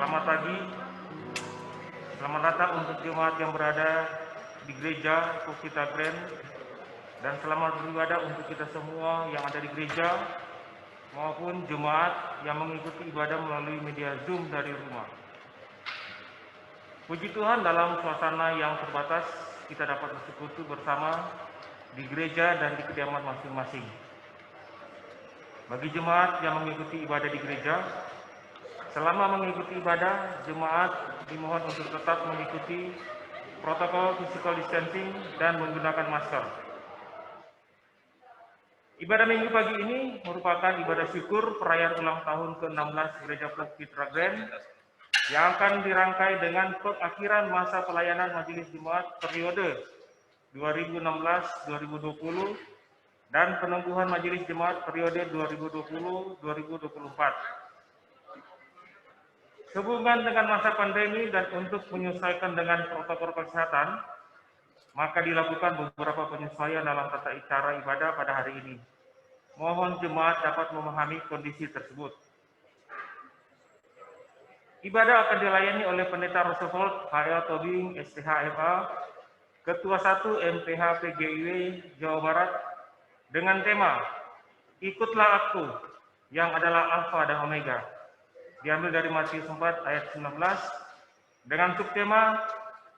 Selamat pagi, selamat datang untuk jemaat yang berada di gereja Pokita Grand, dan selamat beribadah untuk kita semua yang ada di gereja maupun jemaat yang mengikuti ibadah melalui media Zoom dari rumah. Puji Tuhan, dalam suasana yang terbatas kita dapat bersekutu bersama di gereja dan di kediaman masing-masing. Bagi jemaat yang mengikuti ibadah di gereja, selama mengikuti ibadah, jemaat dimohon untuk tetap mengikuti protokol physical distancing dan menggunakan masker. Ibadah minggu pagi ini merupakan ibadah syukur perayaan ulang tahun ke-16 Gereja Pokita Grand yang akan dirangkai dengan pengakhiran masa pelayanan Majelis Jemaat periode 2016-2020 dan penumbuhan Majelis Jemaat periode 2020-2024. Sehubungan dengan masa pandemi dan untuk menyesuaikan dengan protokol kesehatan, maka dilakukan beberapa penyesuaian dalam tata cara ibadah pada hari ini. Mohon jemaat dapat memahami kondisi tersebut. Ibadah akan dilayani oleh Pendeta Roosevelt H.L. Tobing, STH.MA, Ketua 1 MPH PGIW Jawa Barat, dengan tema "Ikutlah Aku" yang adalah Alfa dan Omega. Diambil dari Matius 4 ayat 19 dengan subtema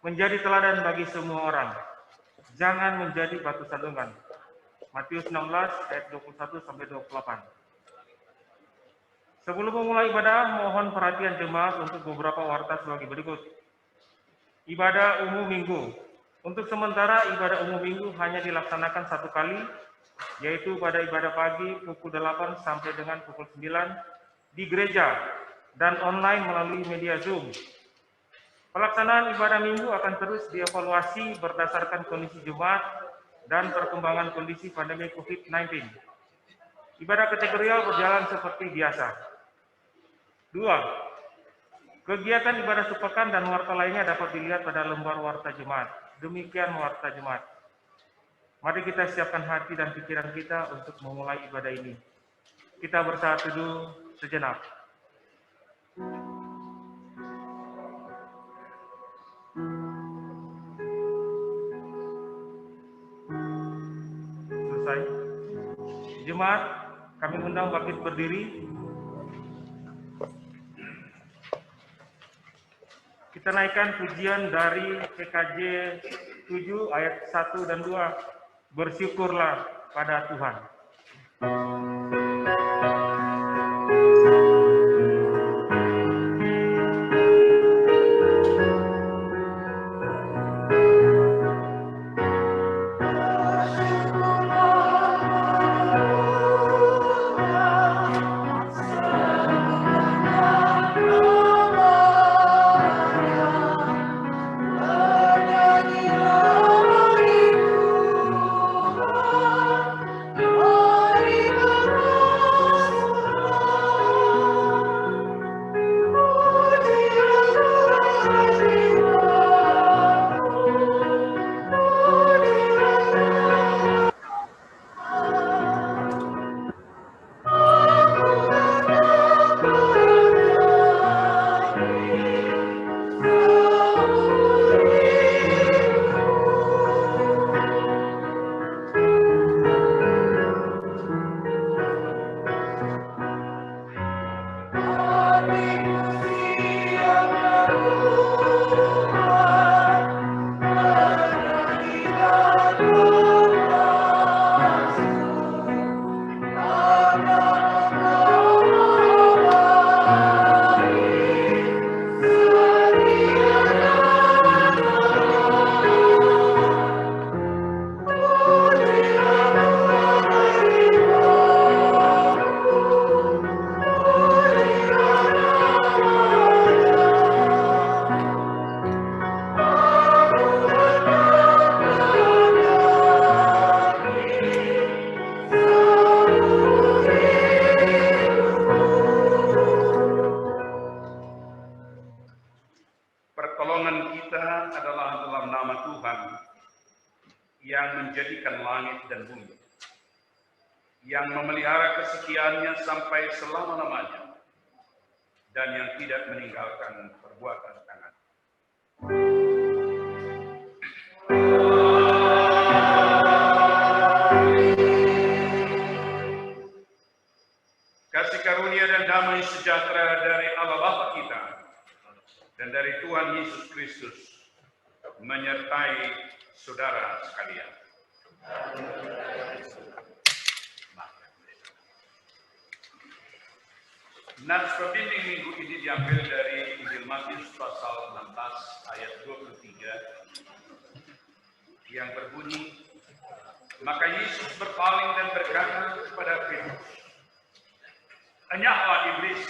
menjadi teladan bagi semua orang. Jangan menjadi batu sandungan. Matius 16 ayat 21 sampai 28. Sebelum memulai ibadah, mohon perhatian jemaat untuk beberapa warta sebagai berikut. Ibadah umum minggu. Untuk sementara ibadah umum minggu hanya dilaksanakan satu kali, yaitu pada ibadah pagi pukul 8 sampai dengan pukul 9 di gereja dan online melalui media Zoom. Pelaksanaan ibadah minggu akan terus dievaluasi berdasarkan kondisi jemaat dan perkembangan kondisi pandemi COVID-19. Ibadah kategorial berjalan seperti biasa. 2. Kegiatan ibadah sepekan dan warta lainnya dapat dilihat pada lembar warta jemaat. Demikian warta jemaat. Mari kita siapkan hati dan pikiran kita untuk memulai ibadah ini. Kita bersaat teduh sejenak. Selesai. Jemaat, kami undang bangkit berdiri. Kita naikkan pujian dari PKJ 7 ayat 1 dan 2. Bersyukurlah pada Tuhan. Pertolongan kita adalah dalam nama Tuhan yang menjadikan langit dan bumi, yang memelihara kesetiaannya sampai selama-lamanya, dan yang tidak meninggalkan perbuatan tangan. Kasih karunia dan damai sejahtera dari Allah Bapa kita dan dari Tuhan Yesus Kristus menyertai saudara sekalian. Nats pembimbing minggu ini diambil dari Injil Matius pasal 16 ayat 23 yang berbunyi, maka Yesus berpaling dan berkata kepada Petrus, "Enyahlah iblis,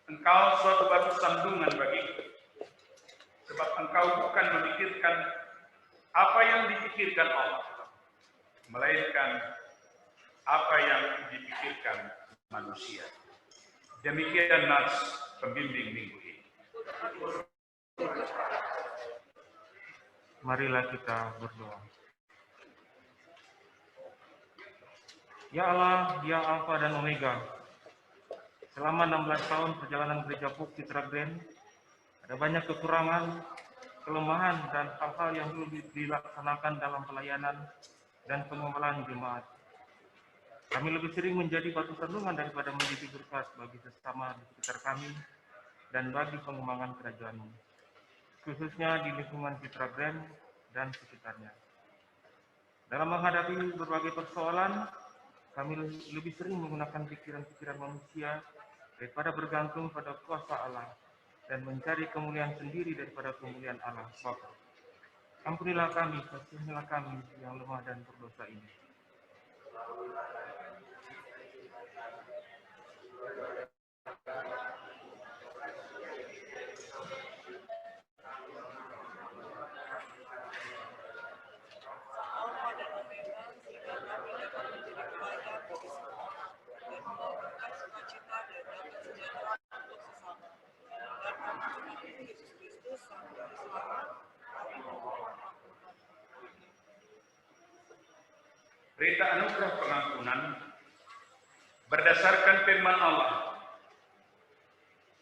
engkau suatu batu sandungan bagiku, sebab engkau bukan memikirkan apa yang dipikirkan Allah, melainkan apa yang dipikirkan manusia." Demikian nats pembimbing minggu ini. Marilah kita berdoa. Ya Allah, ya Alfa dan Omega, selama 16 tahun perjalanan gereja Puk Citra Grand, ada banyak kekurangan, kelemahan, dan hal-hal yang belum dilaksanakan dalam pelayanan dan pengembalaan jemaat. Kami lebih sering menjadi batu sandungan daripada menjadi berkat bagi sesama di sekitar kami dan bagi pengembangan kerajaan-Mu, khususnya di lingkungan Citra Grand dan sekitarnya. Dalam menghadapi berbagai persoalan, kami lebih sering menggunakan pikiran-pikiran manusia daripada bergantung pada kuasa Allah dan mencari kemuliaan sendiri daripada kemuliaan Allah Bapa. Ampunilah kami, kasihilah kami yang lemah dan berdosa ini. Berita anugerah pengampunan berdasarkan firman Allah.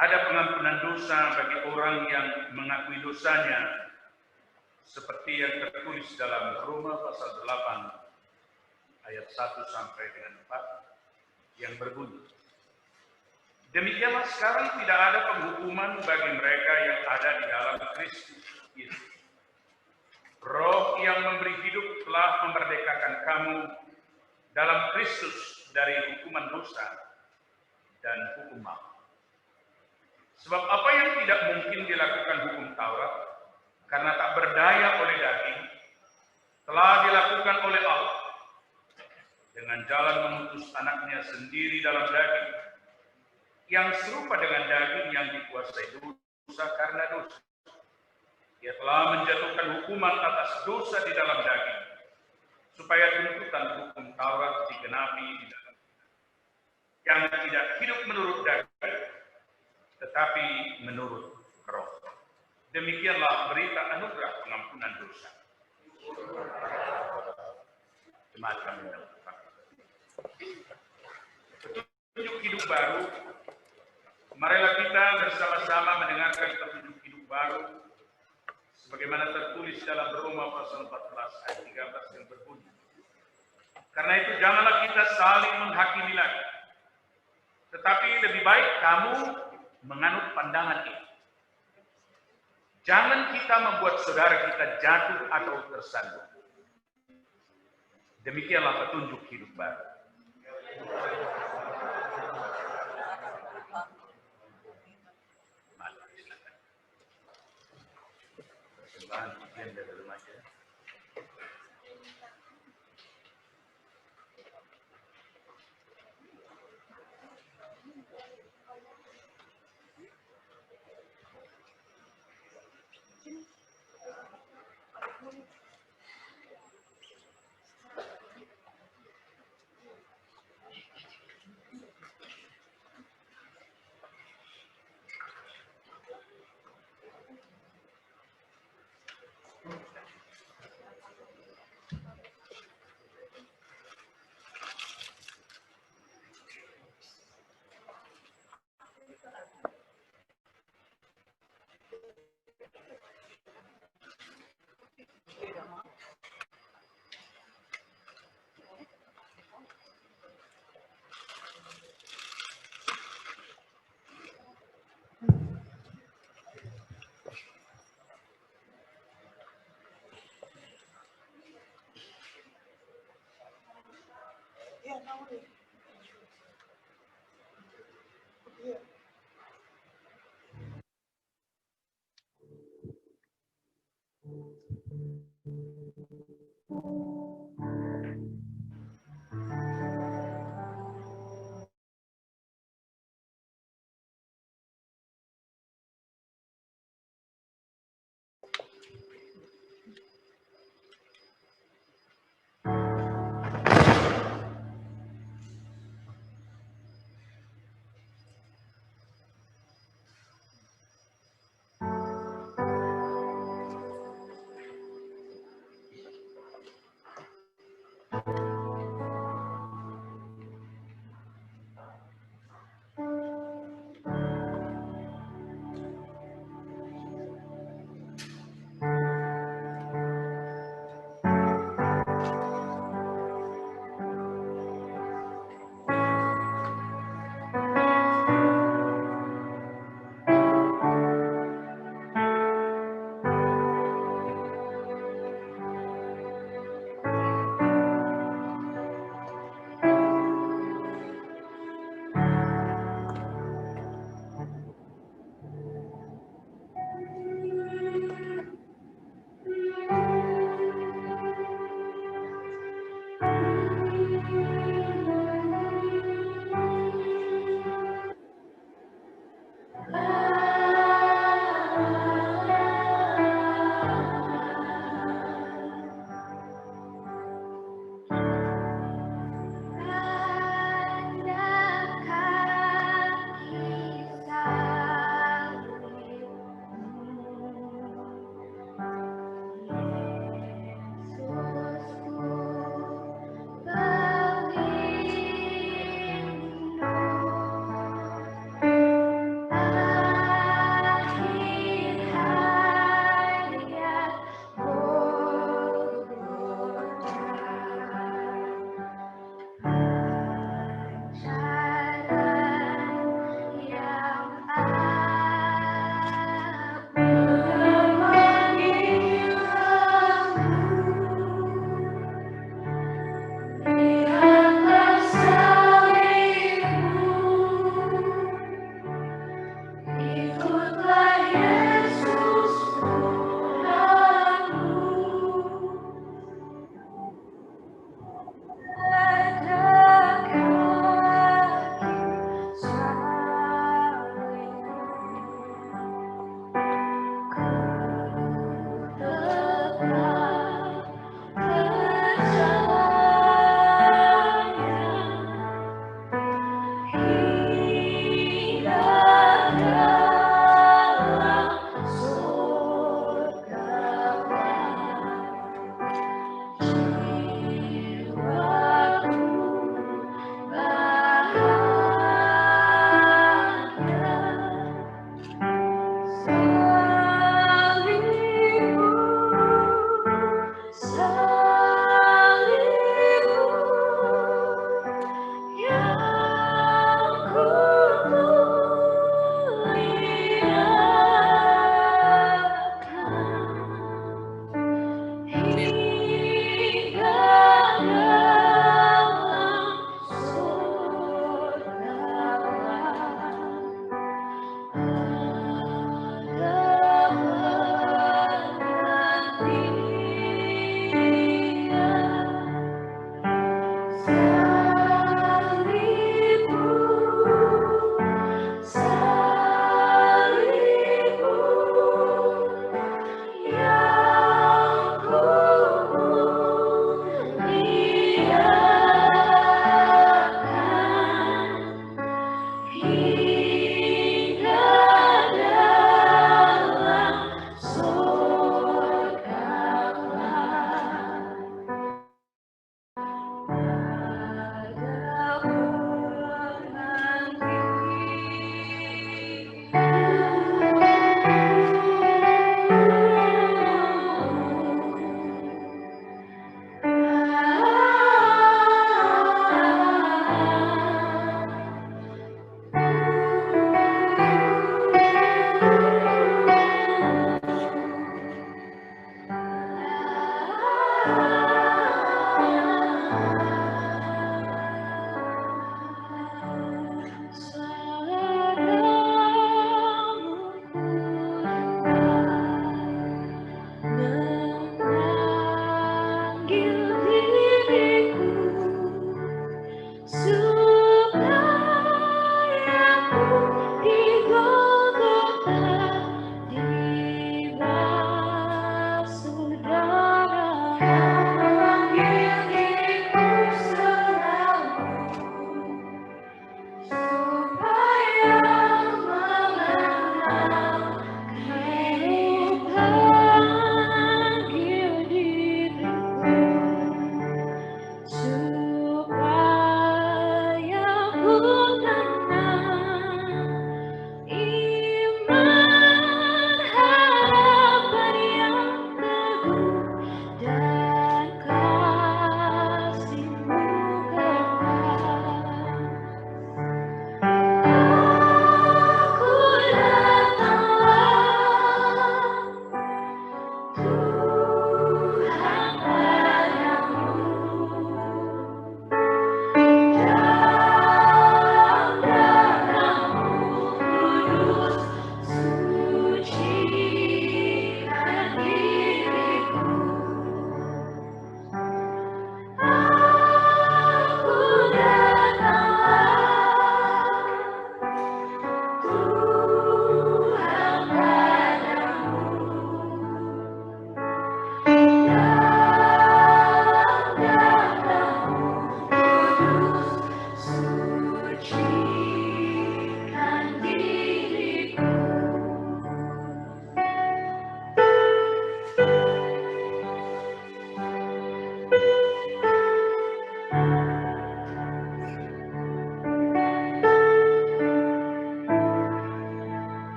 Ada pengampunan dosa bagi orang yang mengakui dosanya, seperti yang tertulis dalam Roma pasal 8 ayat 1 sampai dengan 4 yang berbunyi, demikianlah sekarang tidak ada penghukuman bagi mereka yang ada di dalam Kristus Yesus. Roh yang memberi hidup telah memerdekakan kamu dalam Kristus dari hukuman dosa dan hukum maut. Sebab apa yang tidak mungkin dilakukan hukum Taurat karena tak berdaya oleh daging, telah dilakukan oleh Allah dengan jalan mengutus anaknya sendiri dalam daging, yang serupa dengan daging yang dikuasai dosa karena dosa. Ia telah menjatuhkan hukuman atas dosa di dalam daging, supaya tuntutan hukum Taurat digenapi di dalam yang tidak hidup menurut daging, tetapi menurut Roh. Demikianlah berita anugerah pengampunan dosa. Jemaat kami mendengarkan. Petunjuk hidup baru. Marilah kita bersama-sama mendengarkan petunjuk hidup baru sebagaimana tertulis dalam Roma pasal 14 ayat 13 yang berbunyi, karena itu janganlah kita saling menghakimi lagi, tetapi lebih baik kamu menganut pandangan ini. Jangan kita membuat saudara kita jatuh atau tersandung. Demikianlah petunjuk hidup baru. Persembahan dari remaja. Yesusku,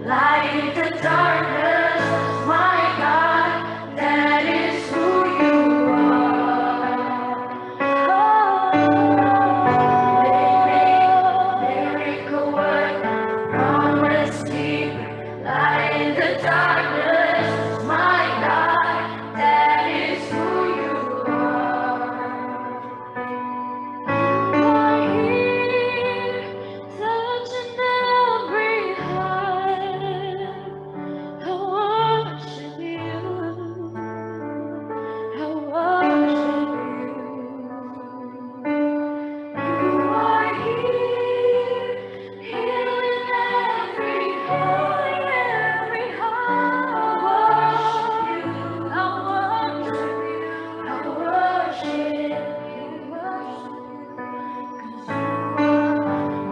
light the darkness, my God, that is who you are. Miracle work, promise keeper, light the darkness, my God, that is who you are. You are here, touching every heart. I worship you. I worship you. You are here, healing every heart, every heart. I worship you. I worship you.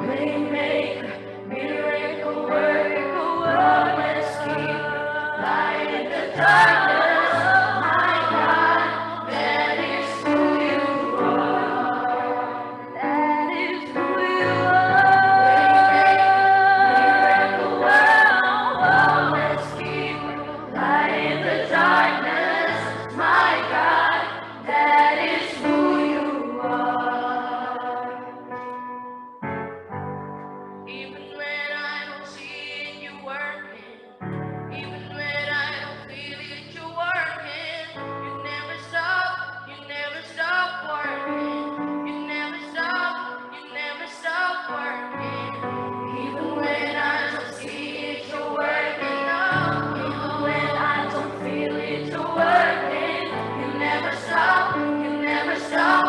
Waymaker, miracle worker, promise keeper, light in the darkness, my God, that is who you are. That is who you are. Miracle worker, promise keeper, light in the darkness, my God, that is who you are. Even when I don't see it, you're working. Even when I don't feel it, you're working. You never stop working. You never stop working. Even when I don't see it, you're working. Oh, even when I don't feel it, you're working. You never stop working. You never stop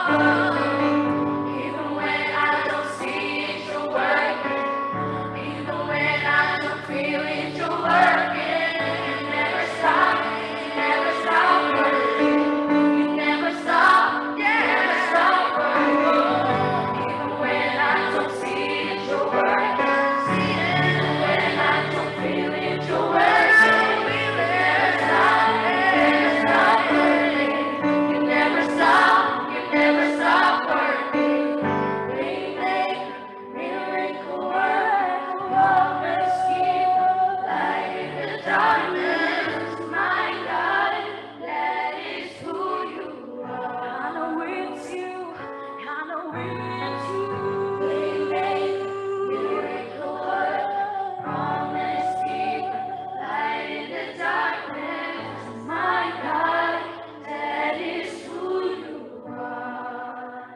working. Even when I don't see it, you're working. Even when I don't feel it, you're working. You never stop working. You never stop working. Even when I don't see it, you're working. Even when I don't feel it, you're working. You never stop working. You never stop working. Waymaker, miracle worker, promise keeper, light in the darkness, my God, that is who you are. I know it's you. Waymaker, miracle worker, promise keeper, light in the darkness, my God, that is who you are.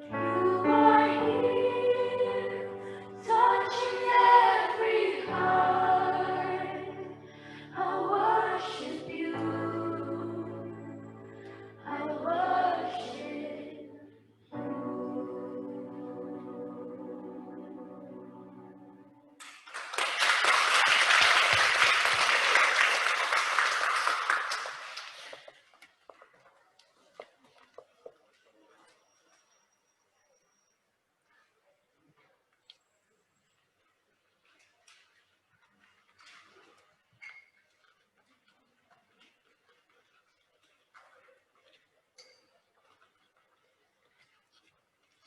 You are here, touching every heart. I worship you. I worship.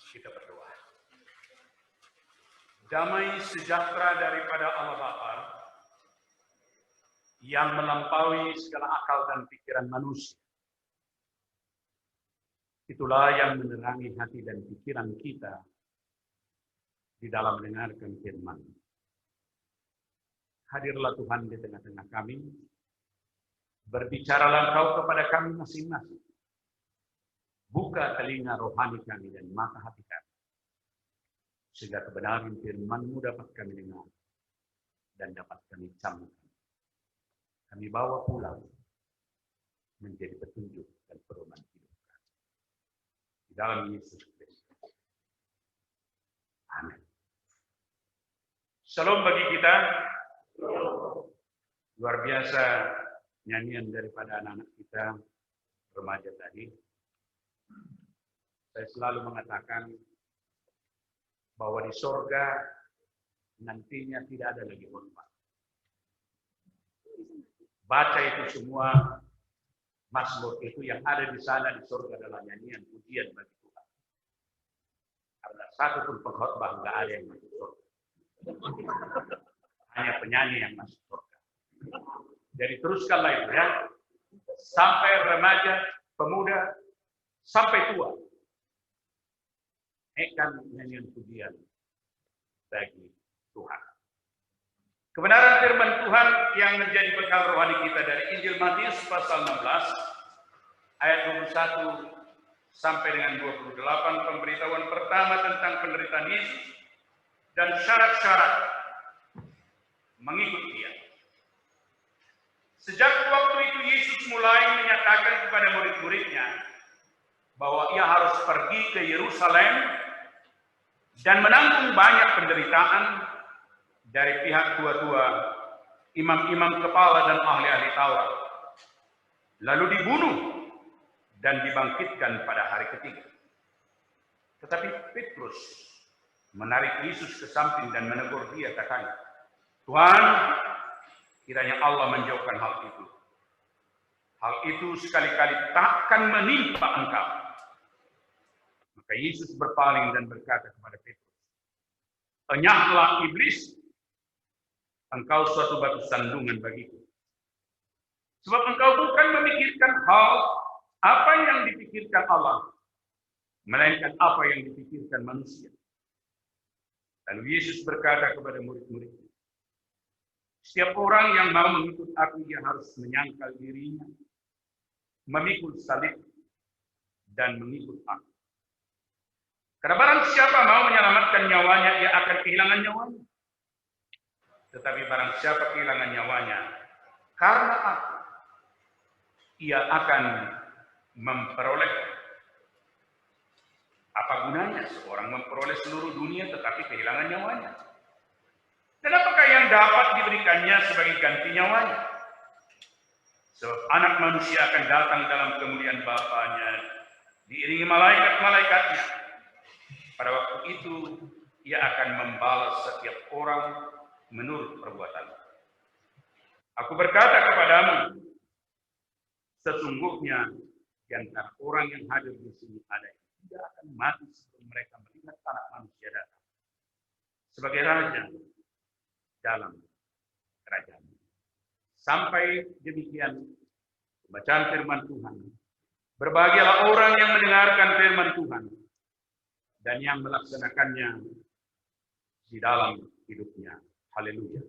Kita berdoa. Damai sejahtera daripada Allah Bapa yang melampaui segala akal dan pikiran manusia. Itulah yang menerangi hati dan pikiran kita di dalam mendengarkan firman. Hadirlah Tuhan di tengah-tengah kami. Berbicaralah Engkau kepada kami masing-masing. Buka telinga rohani kami dan mata hati kami, sehingga kebenaran firman-Mu dapat kami dengar dan dapat kami camkan. Kami bawa pulang menjadi petunjuk dan perubahan hidup kami. Di dalam Yesus Kristus. Amin. Shalom bagi kita. Luar biasa nyanyian daripada anak-anak kita remaja tadi. Saya selalu mengatakan bahwa di sorga nantinya tidak ada lagi khotbah. Baca itu semua mazmur itu yang ada di sana di sorga adalah nyanyian pujian bagi Tuhan. Karena satu pun pengkhotbah nggak ada yang masuk surga. Hanya penyanyi yang masuk surga. Jadi teruskanlah itu ya. Sampai remaja, pemuda, sampai tua. Naikkan nyanyian pujian bagi Tuhan. Kebenaran firman Tuhan yang menjadi bekal rohani kita dari Injil Matius pasal 16 ayat 21 sampai dengan 28, pemberitahuan pertama tentang penderitaan Yesus dan syarat-syarat mengikut Dia. Sejak waktu itu Yesus mulai menyatakan kepada murid-muridnya bahwa Ia harus pergi ke Yerusalem dan menanggung banyak penderitaan dari pihak tua-tua, imam-imam kepala dan ahli-ahli Taurat, lalu dibunuh dan dibangkitkan pada hari ketiga. Tetapi Petrus menarik Yesus ke samping dan menegur dia, katanya, Tuhan, kiranya Allah menjauhkan hal itu. Hal itu sekali-kali takkan menimpa engkau. Maka Yesus berpaling dan berkata kepada Petrus, enyahlah iblis, engkau suatu batu sandungan bagiku. Sebab engkau bukan memikirkan hal apa yang dipikirkan Allah, melainkan apa yang dipikirkan manusia. Lalu Yesus berkata kepada murid-muridnya, setiap orang yang mau mengikut aku, ia harus menyangkal dirinya, memikul salib, dan mengikut aku. Karena barang siapa mau menyelamatkan nyawanya, ia akan kehilangan nyawanya. Tetapi barang siapa kehilangan nyawanya karena aku, ia akan memperoleh. Apa gunanya seorang memperoleh seluruh dunia tetapi kehilangan nyawanya? Dan apakah yang dapat diberikannya sebagai ganti nyawanya? Sebab anak manusia akan datang dalam kemuliaan Bapa-Nya, diiringi malaikat-malaikatnya. Pada waktu itu, ia akan membalas setiap orang menurut perbuatannya. Aku berkata kepadamu, sesungguhnya di antara orang yang hadir di sini ada yang tidak akan mati sebelum mereka melihat anak manusia datang sebagai raja dalam kerajaan. Sampai demikian bacaan firman Tuhan. Berbahagialah orang yang mendengarkan firman Tuhan dan yang melaksanakannya di dalam hidupnya. Haleluya.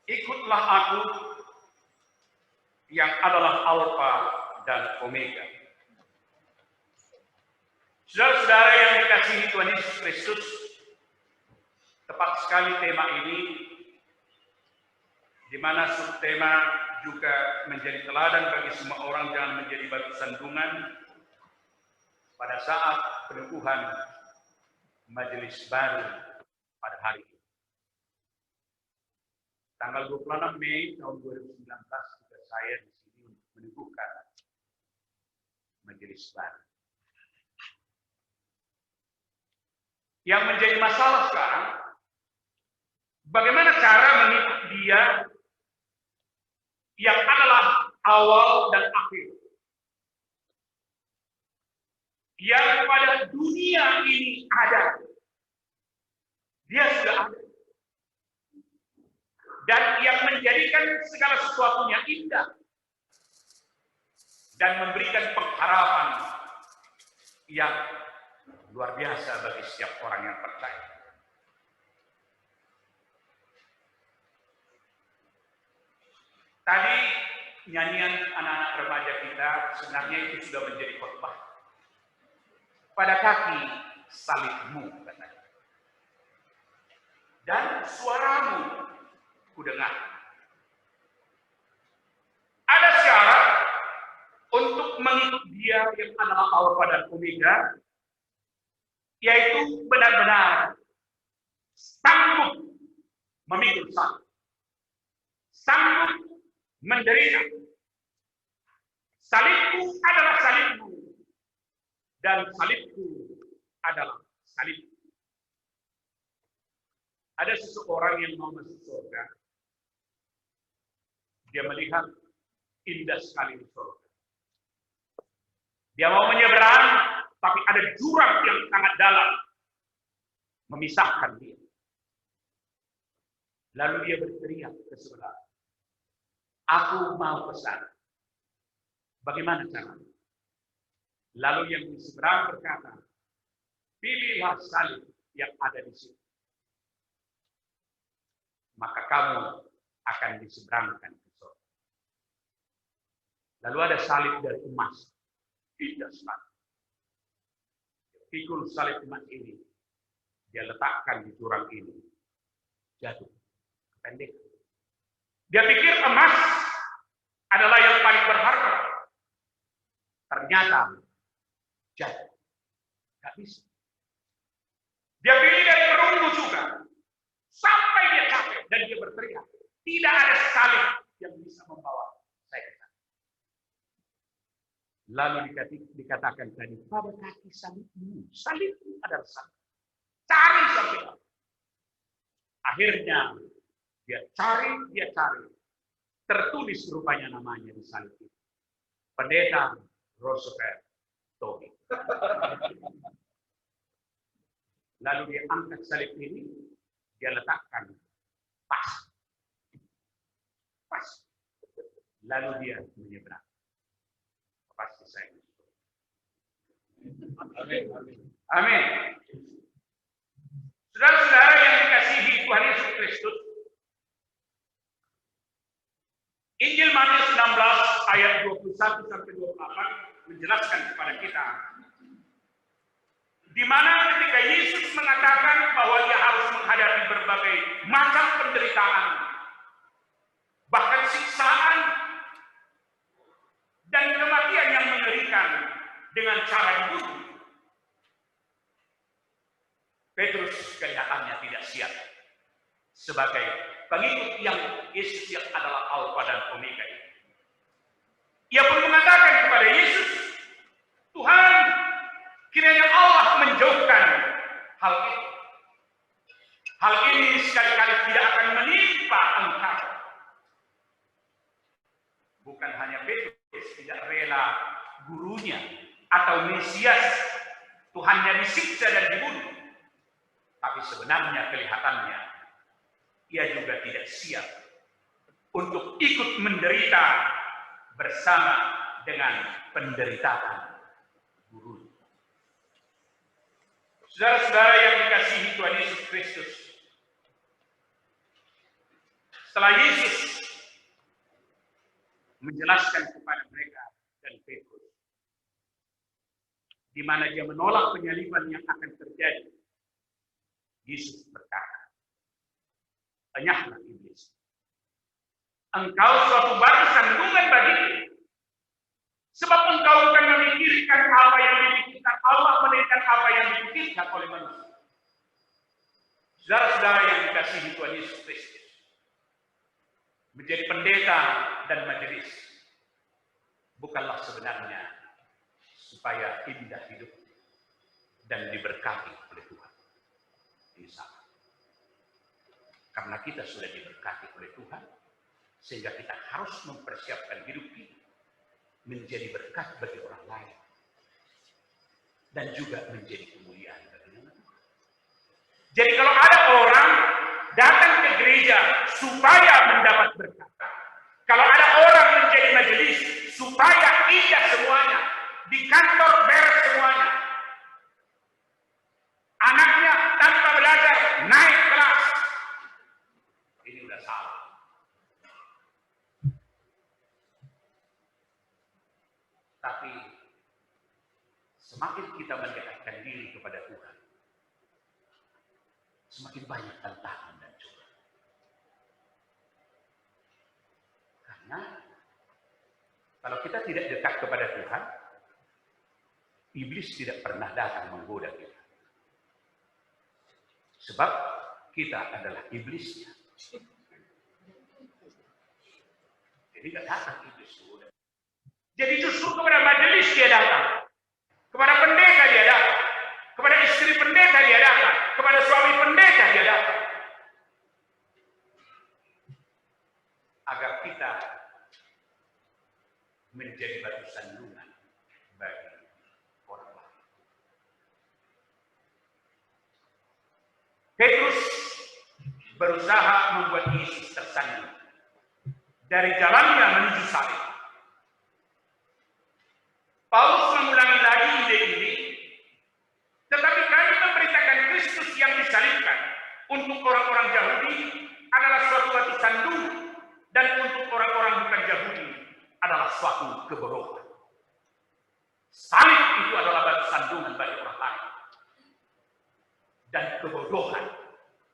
Ikutlah aku yang adalah Alfa dan Omega. Saudara-saudara yang dikasihi Tuhan Yesus Kristus, tepat sekali tema ini, di mana subtema juga menjadi teladan bagi semua orang jangan menjadi batu sandungan pada saat penubuhan majelis baru pada hari ini. Tanggal 26 Mei tahun 2019 juga saya di sini untuk meneguhkan majelis baru. Yang menjadi masalah sekarang, bagaimana cara mengikut Dia yang adalah awal dan akhir, yang pada dunia ini ada, Dia sudah ada. Dan yang menjadikan segala sesuatunya indah dan memberikan pengharapan yang luar biasa bagi setiap orang yang percaya. Tadi nyanyian anak-anak remaja kita sebenarnya itu sudah menjadi khotbah. Pada kaki salibmu, katanya. Dan suaramu kudengar. Ada syarat untuk mengikut Dia yang adalah Alfa dan Omega, yaitu benar-benar sanggup memikul salib, sanggup menderita. Salibku adalah salibmu, dan salibku adalah salibku. Ada seseorang yang mau masuk surga. Dia melihat indah sekali di surga. Dia mau menyeberang, tapi ada jurang yang sangat dalam memisahkan dia. Lalu dia berteriak ke sebelah. Aku mau ke sana. Bagaimana caranya? Lalu yang di seberang berkata, pilihlah salib yang ada di sini. Maka kamu akan diseberangkan ke surga. Lalu ada salib dari emas. Indah sekali. Pikul salib emas ini, dia letakkan di jurang ini. Jatuh. Pendek. Dia pikir emas adalah yang paling berharga. Ternyata jatuh. Gak bisa. Dia pilih dari perunggu juga. Sampai dia capek dan dia berteriak. Tidak ada salib yang bisa membawa saya ke sana. Lalu dikatakan tadi, pada kaki salibmu. Salibmu adalah salib. Cari sampai dapat. Akhirnya dia cari. Tertulis rupanya namanya di salib itu. Pendeta Roosevelt Tobi. Lalu dia angkat salib ini, dia letakkan pas. Lalu dia menyeberang. Pasti saya. Amin. Saudara-saudara yang dikasihi Tuhan Yesus Kristus, Injil Matius 16 ayat 21 sampai 28 menjelaskan kepada kita di mana ketika Yesus mengatakan bahwa dia harus menghadapi berbagai macam penderitaan, bahkan siksaan dan kematian yang mengerikan dengan cara yang buruk. Petrus kelihatannya tidak siap sebagai pengikut yang Yesus yang adalah Alfa dan Omega. Ia pun mengatakan kepada Yesus, Tuhan, kiranya Allah menjauhkan hal itu. Hal ini sekali-kali tidak akan menimpa engkau. Bukan hanya Petrus tidak rela gurunya atau Mesias Tuhannya disiksa dan dibunuh. Tapi sebenarnya kelihatannya ia juga tidak siap untuk ikut menderita bersama dengan penderitaan guru. Saudara-saudara yang dikasihi Tuhan Yesus Kristus, setelah Yesus menjelaskan kepada mereka dan Petrus, di mana dia menolak penyaliban yang akan terjadi, Yesus berkata, "Enyahlah iblis. Engkau suatu batu sandungan bagiku, sebab engkau bukan memikirkan apa yang dipikirkan Allah, melainkan apa yang dipikirkan oleh manusia." Saudara-saudara yang dikasihi Tuhan Yesus Kristus, menjadi pendeta dan majelis bukanlah sebenarnya supaya indah hidup dan diberkati oleh Tuhan. Ini salah. Karena kita sudah diberkati oleh Tuhan, sehingga kita harus mempersiapkan hidup kita menjadi berkat bagi orang lain dan juga menjadi kemuliaan bagi nama Tuhan. Jadi kalau ada orang datang ke gereja supaya mendapat berkat, kalau ada orang menjadi majelis supaya indah semuanya, di kantor beres semuanya, anaknya tanpa belajar naik kelas, ini udah salah. Tapi semakin kita mendekatkan diri kepada Tuhan, semakin banyak tantangan dan cobaan. Karena kalau kita tidak dekat kepada Tuhan, iblis tidak pernah datang menggoda kita. Sebab kita adalah iblisnya. Jadi tidak datang iblis. Jadi justru kepada majelis dia datang, kepada pendeta dia datang, kepada istri pendeta dia datang, kepada suami pendeta dia datang. Agar kita menjadi batu sandungan bagi orang lain. Petrus berusaha membuat Yesus tersandung dari jalannya menuju salib. Paulus mengulangi lagi ide ini, tetapi kami memberitakan Kristus yang disalibkan untuk orang-orang Yahudi adalah suatu batu sandungan, dan untuk orang-orang bukan Yahudi adalah suatu kebodohan. Salib itu adalah batu sandungan bagi orang lain dan kebodohan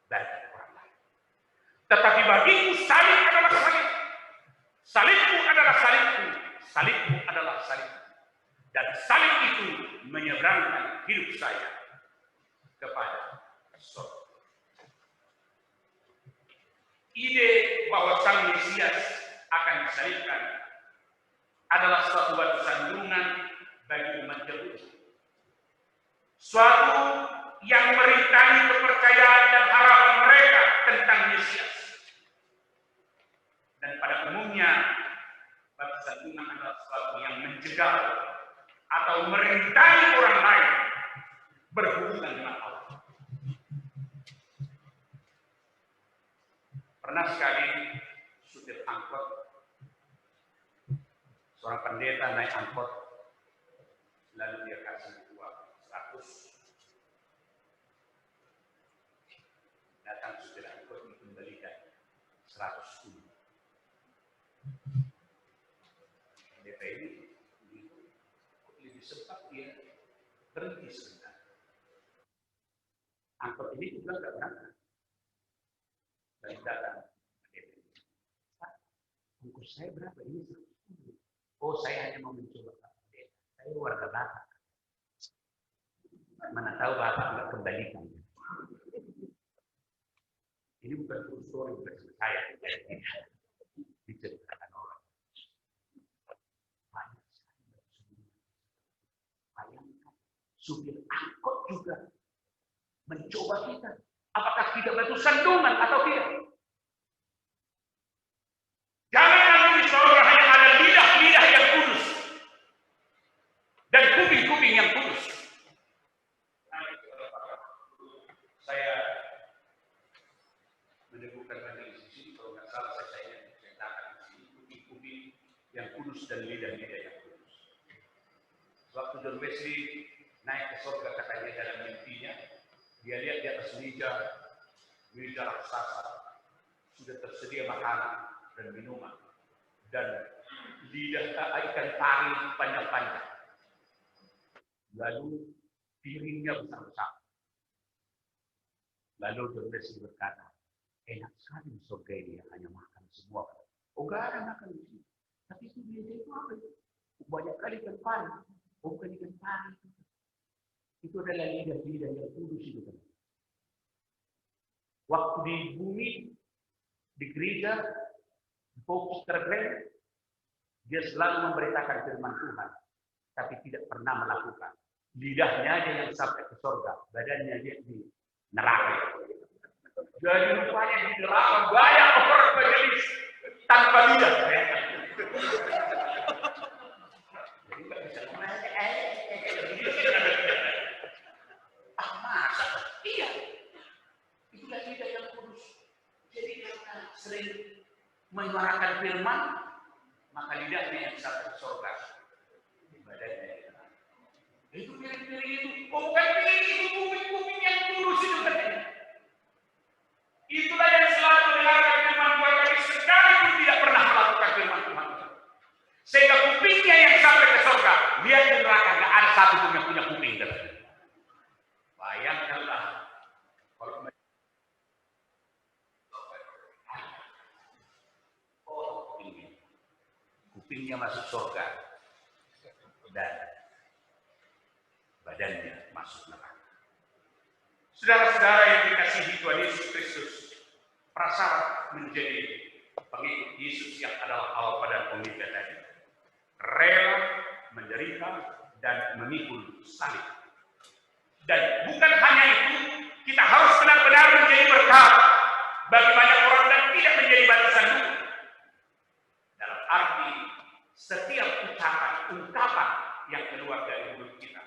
bagi orang lain. Tetapi bagiku salib adalah salib. Salibku adalah salibku, salibku adalah salibku. Dan salib itu menyeberangkan hidup saya kepada surga. Ide bahwa Sang Mesias akan disalibkan adalah suatu batu sandungan bagi umat Yahudi. Suatu yang merintangi kepercayaan dan harapan mereka tentang Mesias. Dan pada umumnya, batu sandungan adalah suatu yang menjegal atau merintangi orang lain berhubungan dengan Allah. Pernah sekali supir angkot, seorang pendeta naik angkot, lalu dia kasih uang 100. Datang supir angkot dikembalikan 110. Pendeta ini lebih sempat dia berhenti sebentar. Angkot ini juga tidak berangkat. Dan datang. Pak, ongkos saya berapa ini? Oh, saya hanya mau mencoba Pak Pendeta. Saya warga Batak. Mana tahu Bapak nggak kembalikan. Ini bukan true story versi saya. Diceritakan orang. Banyak sekali. Bayangkan, supir angkot juga mencoba kita. Apakah kita batu sandungan atau tidak? Jangan nanti di sorga hanya ada lidah-lidah yang kudus dan kuping-kuping yang kudus. Saya menemukan hadis di sini, kalau nggak salah saya ceritakan di sini, kuping-kuping yang kudus dan lidah-lidah yang kudus. Waktu John Wesley naik ke sorga, katanya dalam mimpinya, dia lihat di atas meja raksasa, sudah tersedia makanan dan minuman, dan lidah ikan pari panjang-panjang. Lalu piringnya besar-besar. Lalu John Wesley berkata, enak sekali di surga ini hanya makan semua. Oh, gak ada makan di sini. Tapi itu lidah itu apa itu? Banyak kali ikan pari. Oh, bukan ikan pari. Itu adalah lidah-lidah yang kudus itu. Waktu di bumi, di gereja, fokus terkeren, dia selalu memberitakan firman Tuhan, tapi tidak pernah melakukan. Lidahnya aja yang sampai ke surga, badannya dia di neraka. Jadi rupanya di neraka banyak orang majelis tanpa lidah. Jadi nggak bisa masa? Iya. Itulah lidah yang kudus. Jadi karena sering menyuarakan firman, maka lidahnya yang sampai ke surga. Badannya. Itu piring-piring itu. Oh, bukan piring itu, kuping-kuping yang kudus itu katanya. Itulah yang selalu mendengarkan firman Tuhan, tapi sekalipun tidak pernah melakukan firman Tuhan. Sehingga kupingnya yang sampai ke surga, lihat di neraka nggak ada satu pun yang punya kuping. Bayangkanlah kalau kupingnya masuk surga dan badannya masuk neraka. Saudara-saudara yang dikasihi Tuhan Yesus Kristus, prasyarat menjadi pengikut Yesus yang adalah awal pada pemimpin tadi. Rela menderita dan memikul salib. Dan bukan hanya itu, kita harus benar-benar menjadi berkat bagi banyak orang dan tidak menjadi batu sandungan. Dalam arti setiap ungkapan yang keluar dari mulut kita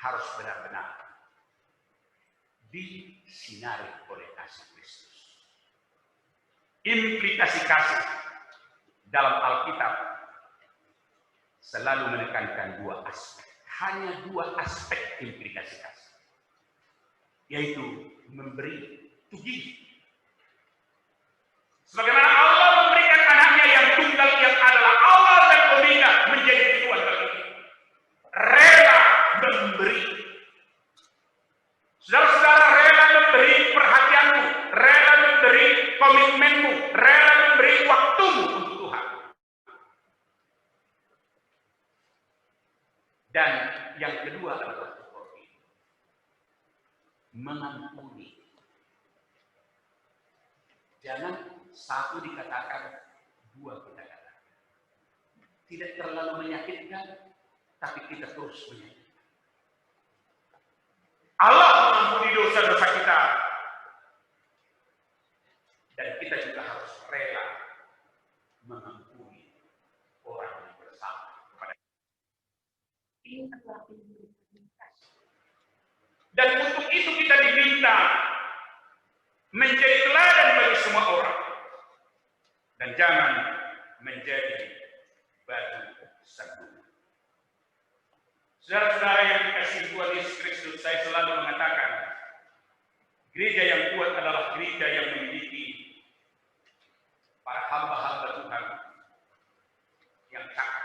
harus benar-benar disinari oleh kasih Kristus. Implikasi kasih dalam Alkitab selalu menekankan dua aspek. Hanya dua aspek implikasi kasih, yaitu memberi, to give. Sebagaimana Allah memberikan anaknya yang tunggal yang adalah awal dan omega menjadi tujuan bagi kita. Rela memberi. Saudara-saudara, rela memberi perhatianmu, rela memberi komitmenmu, rela memberi waktumu untuk Tuhan. Dan yang kedua adalah mengampuni. Jangan satu dikatakan, dua kita katakan. Tidak terlalu menyakitkan, tapi kita terus menyakitkan. Allah mengampuni dosa-dosa kita. Dan kita juga harus rela mengampuni orang yang bersalah kepada kita. Ini adalah implikasi. Dan untuk itu kita diminta menjadi teladan bagi semua orang. Dan jangan menjadi batu sandungan. Saudara-saudara yang dikasihi Tuhan Yesus Kristus, saya selalu mengatakan, gereja yang kuat adalah gereja yang memiliki para hamba-hamba Tuhan yang cakap,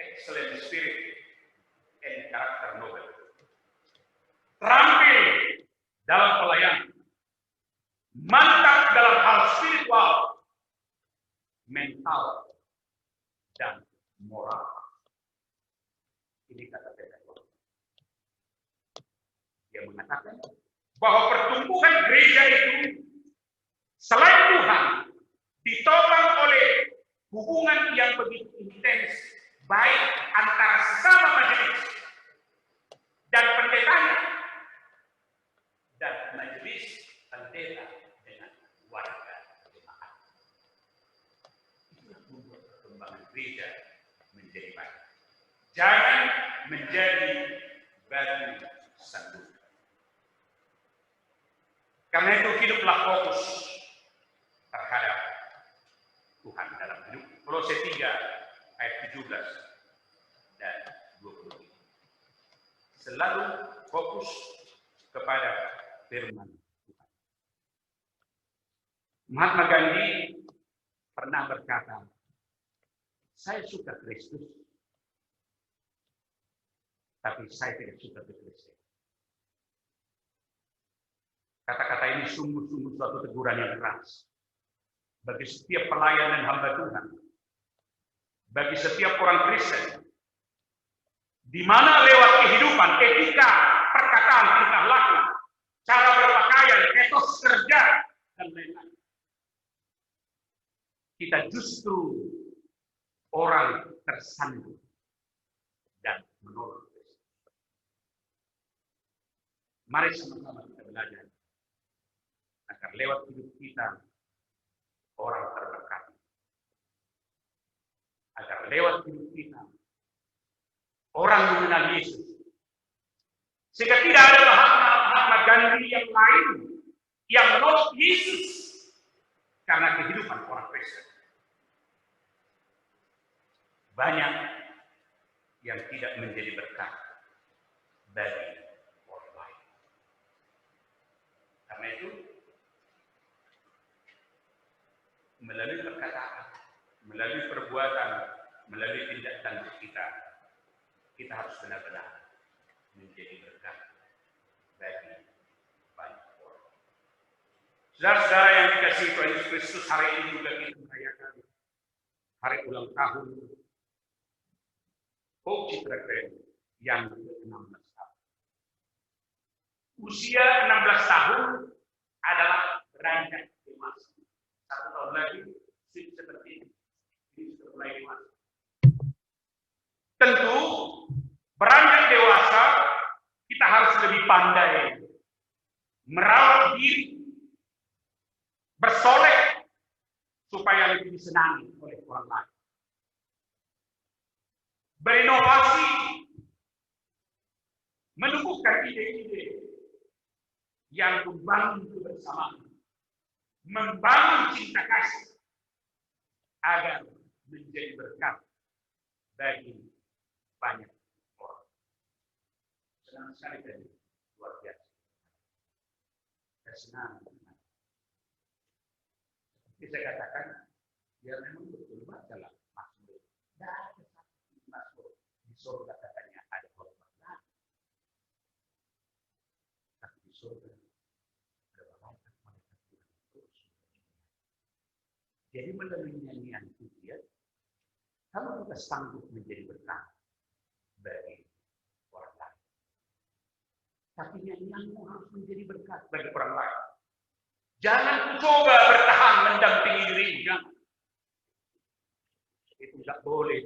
excellent spirit, and karakter noble. Terampil dalam pelayanan, mantap dalam hal spiritual, mental, dan moral. Ini kata Petrus. Dia mengatakan bahwa pertumbuhan gereja itu selain Tuhan ditopang oleh hubungan yang begitu intens baik antara sesama majelis dan pendetanya dan majelis pendeta dengan warga jemaat. Itulah membuat perkembangan gereja menjadi baik. Jangan menjadi batu sandungan. Karena itu hiduplah fokus terhadap Tuhan dalam hidup. Kolose 3 ayat 17 dan 20. Selalu fokus kepada firman Tuhan. Mahatma Gandhi pernah berkata, saya suka Kristus, tapi saya tidak suka Kristus. Kata-kata ini sungguh-sungguh suatu teguran yang keras bagi setiap pelayan dan hamba Tuhan, bagi setiap orang Kristen, di mana lewat kehidupan, etika, perkataan, tingkah laku, cara berpakaian, etos kerja, dan lain-lain, kita justru orang tersandung dan menolak Kristus. Mari sama-sama kita belajar agar lewat hidup kita orang terberkati. Agar lewat hidup kita orang mengenal Yesus. Sehingga tidak ada Mahatma Gandhi yang lain yang menolak Yesus karena kehidupan orang Kristen. Banyak yang tidak menjadi berkat bagi orang lain. Karena itu melalui perkataan, melalui perbuatan, melalui tindak tanduk kita harus benar-benar menjadi berkat bagi banyak orang. Saudara-saudara yang dikasihi Tuhan Yesus Kristus, hari ini juga kita merayakan hari ulang tahun Hope Citra Grand yang ke-16 tahun. Usia 16 tahun adalah beranjak dewasa. 1 tahun lagi, seperti ini sudah mulai masuk. Tentu, beranjak dewasa, kita harus lebih pandai merawat diri, bersolek, supaya lebih disenangi oleh orang lain. Berinovasi, menumbuhkan ide-ide yang membangun kebersamaan, membangun cinta kasih, agar menjadi berkat bagi banyak orang. Senang sekali tadi, luar biasa. Saya senang. Seperti saya katakan, ya memang betul bacalah Mazmur. Tidak ada satu Mazmur di surga katanya ada hormat. Tapi di surga ada malaikat Tuhan terus. Jadi melalui nyanyian pujian, kamu juga sanggup menjadi berkat bagi orang lain. Tapi nyanyianmu harus menjadi berkat bagi orang lain. Jangan coba bertahan mendampingi dirimu, jangan. Itu tidak boleh.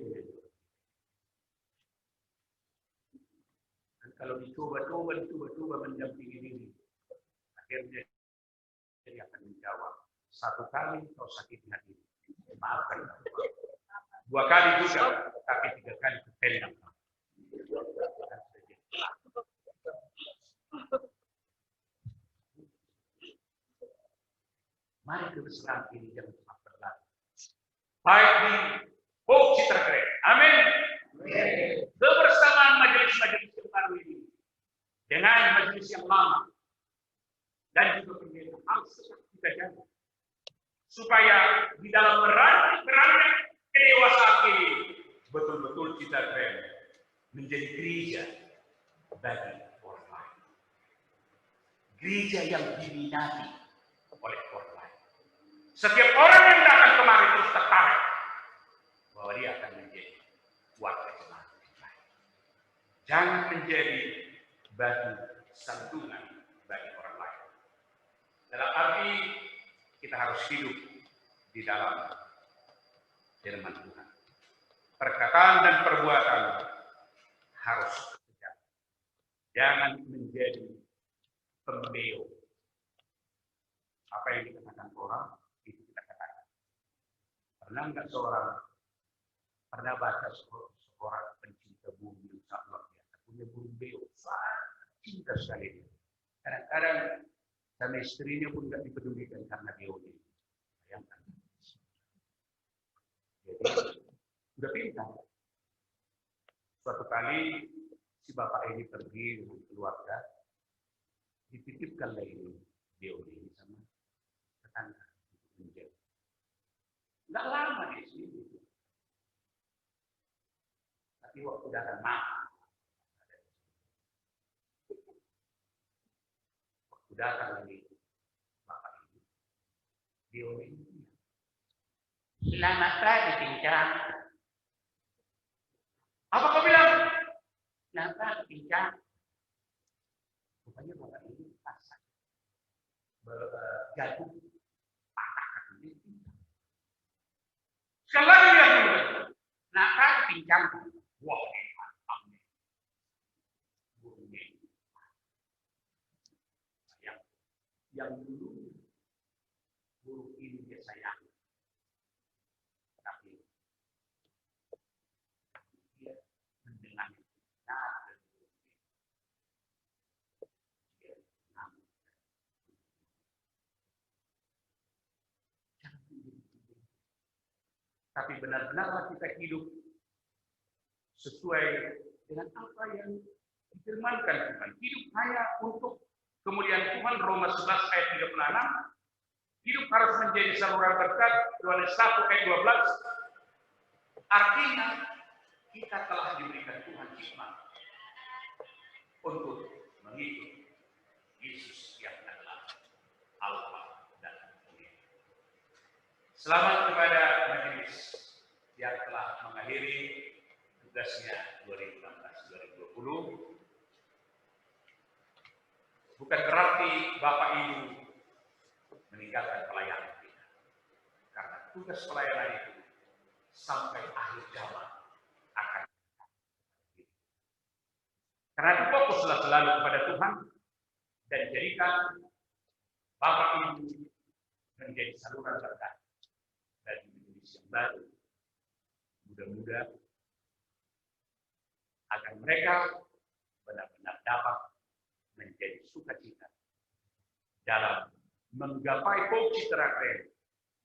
Dan kalau dicoba mendampingi diri, akhirnya dia akan menjawab. 1 kali kau sakit hati, maafkan. 2 kali juga, tapi 3 kali ketendang. Mari kebesaran ini jangan cepat berlalu. Baik di Hope Citra Grand. Amin. Kebersamaan majelis-majelis yang baru ini dengan majelis yang lama dan juga pendeta harus tetap kita jaga. Supaya di dalam merangkak kedewasaan ini betul-betul Citra Grand menjadi gereja bagi orang lain. Gereja yang diminati oleh orang lain. Setiap orang yang datang kemari terus tertarik bahwa dia akan menjadi warga jemaat. Jangan menjadi batu santungan bagi orang lain. Dalam arti kita harus hidup di dalam firman Tuhan. Perkataan dan perbuatan harus sejalan. Jangan menjadi pembeo. Apa yang dikatakan orang, itu kita katakan. Pernah enggak pernah baca seorang pencinta bumi yang sangat luar biasa, punya burung beo, sangat cinta sekali dia. Kadang-kadang sama istrinya pun enggak dipedulikan karena beonya. Bayangkan. Jadi, sudah pintar. Suatu kali si bapak ini pergi dengan keluarga, dititipkanlah ini beonya ini sama tetangga menjauh. Enggak lama di sini. Tapi waktu datang makan. Waktu datang lagi bapak ini, beonya ini. Selamat pagi, Pincang. Apa kau bilang? Selamat pagi, Pincang. Rupanya bapak ini pasang jatuh patah kakinya. Sekali lagi dia bilang, selamat pagi, Pincang. Wah, mantapnya. Burungnya yang dulu burung ini dia sayang. Tapi benar-benarlah kita hidup sesuai dengan apa yang difirmankan Tuhan. Hidup hanya untuk kemuliaan Tuhan, Roma 11 ayat 36. Hidup harus menjadi saluran berkat, Yohanes 1 ayat 12. Artinya, kita telah diberikan Tuhan hikmat untuk mengikut Yesus yang adalah Alfa dan Omega. Selamat kepada majelis yang telah mengakhiri tugasnya 2016-2020. Bukan berarti Bapak Ibu meninggalkan pelayanan kita. tugas pelayanan itu sampai akhir zaman akan. Karena itu fokuslah selalu kepada Tuhan dan jadikan Bapak Ibu menjadi saluran berkat bagi Indonesia yang baru. Mudah-mudahan agar mereka benar-benar dapat menjadi sukacita dalam menggapai citra keren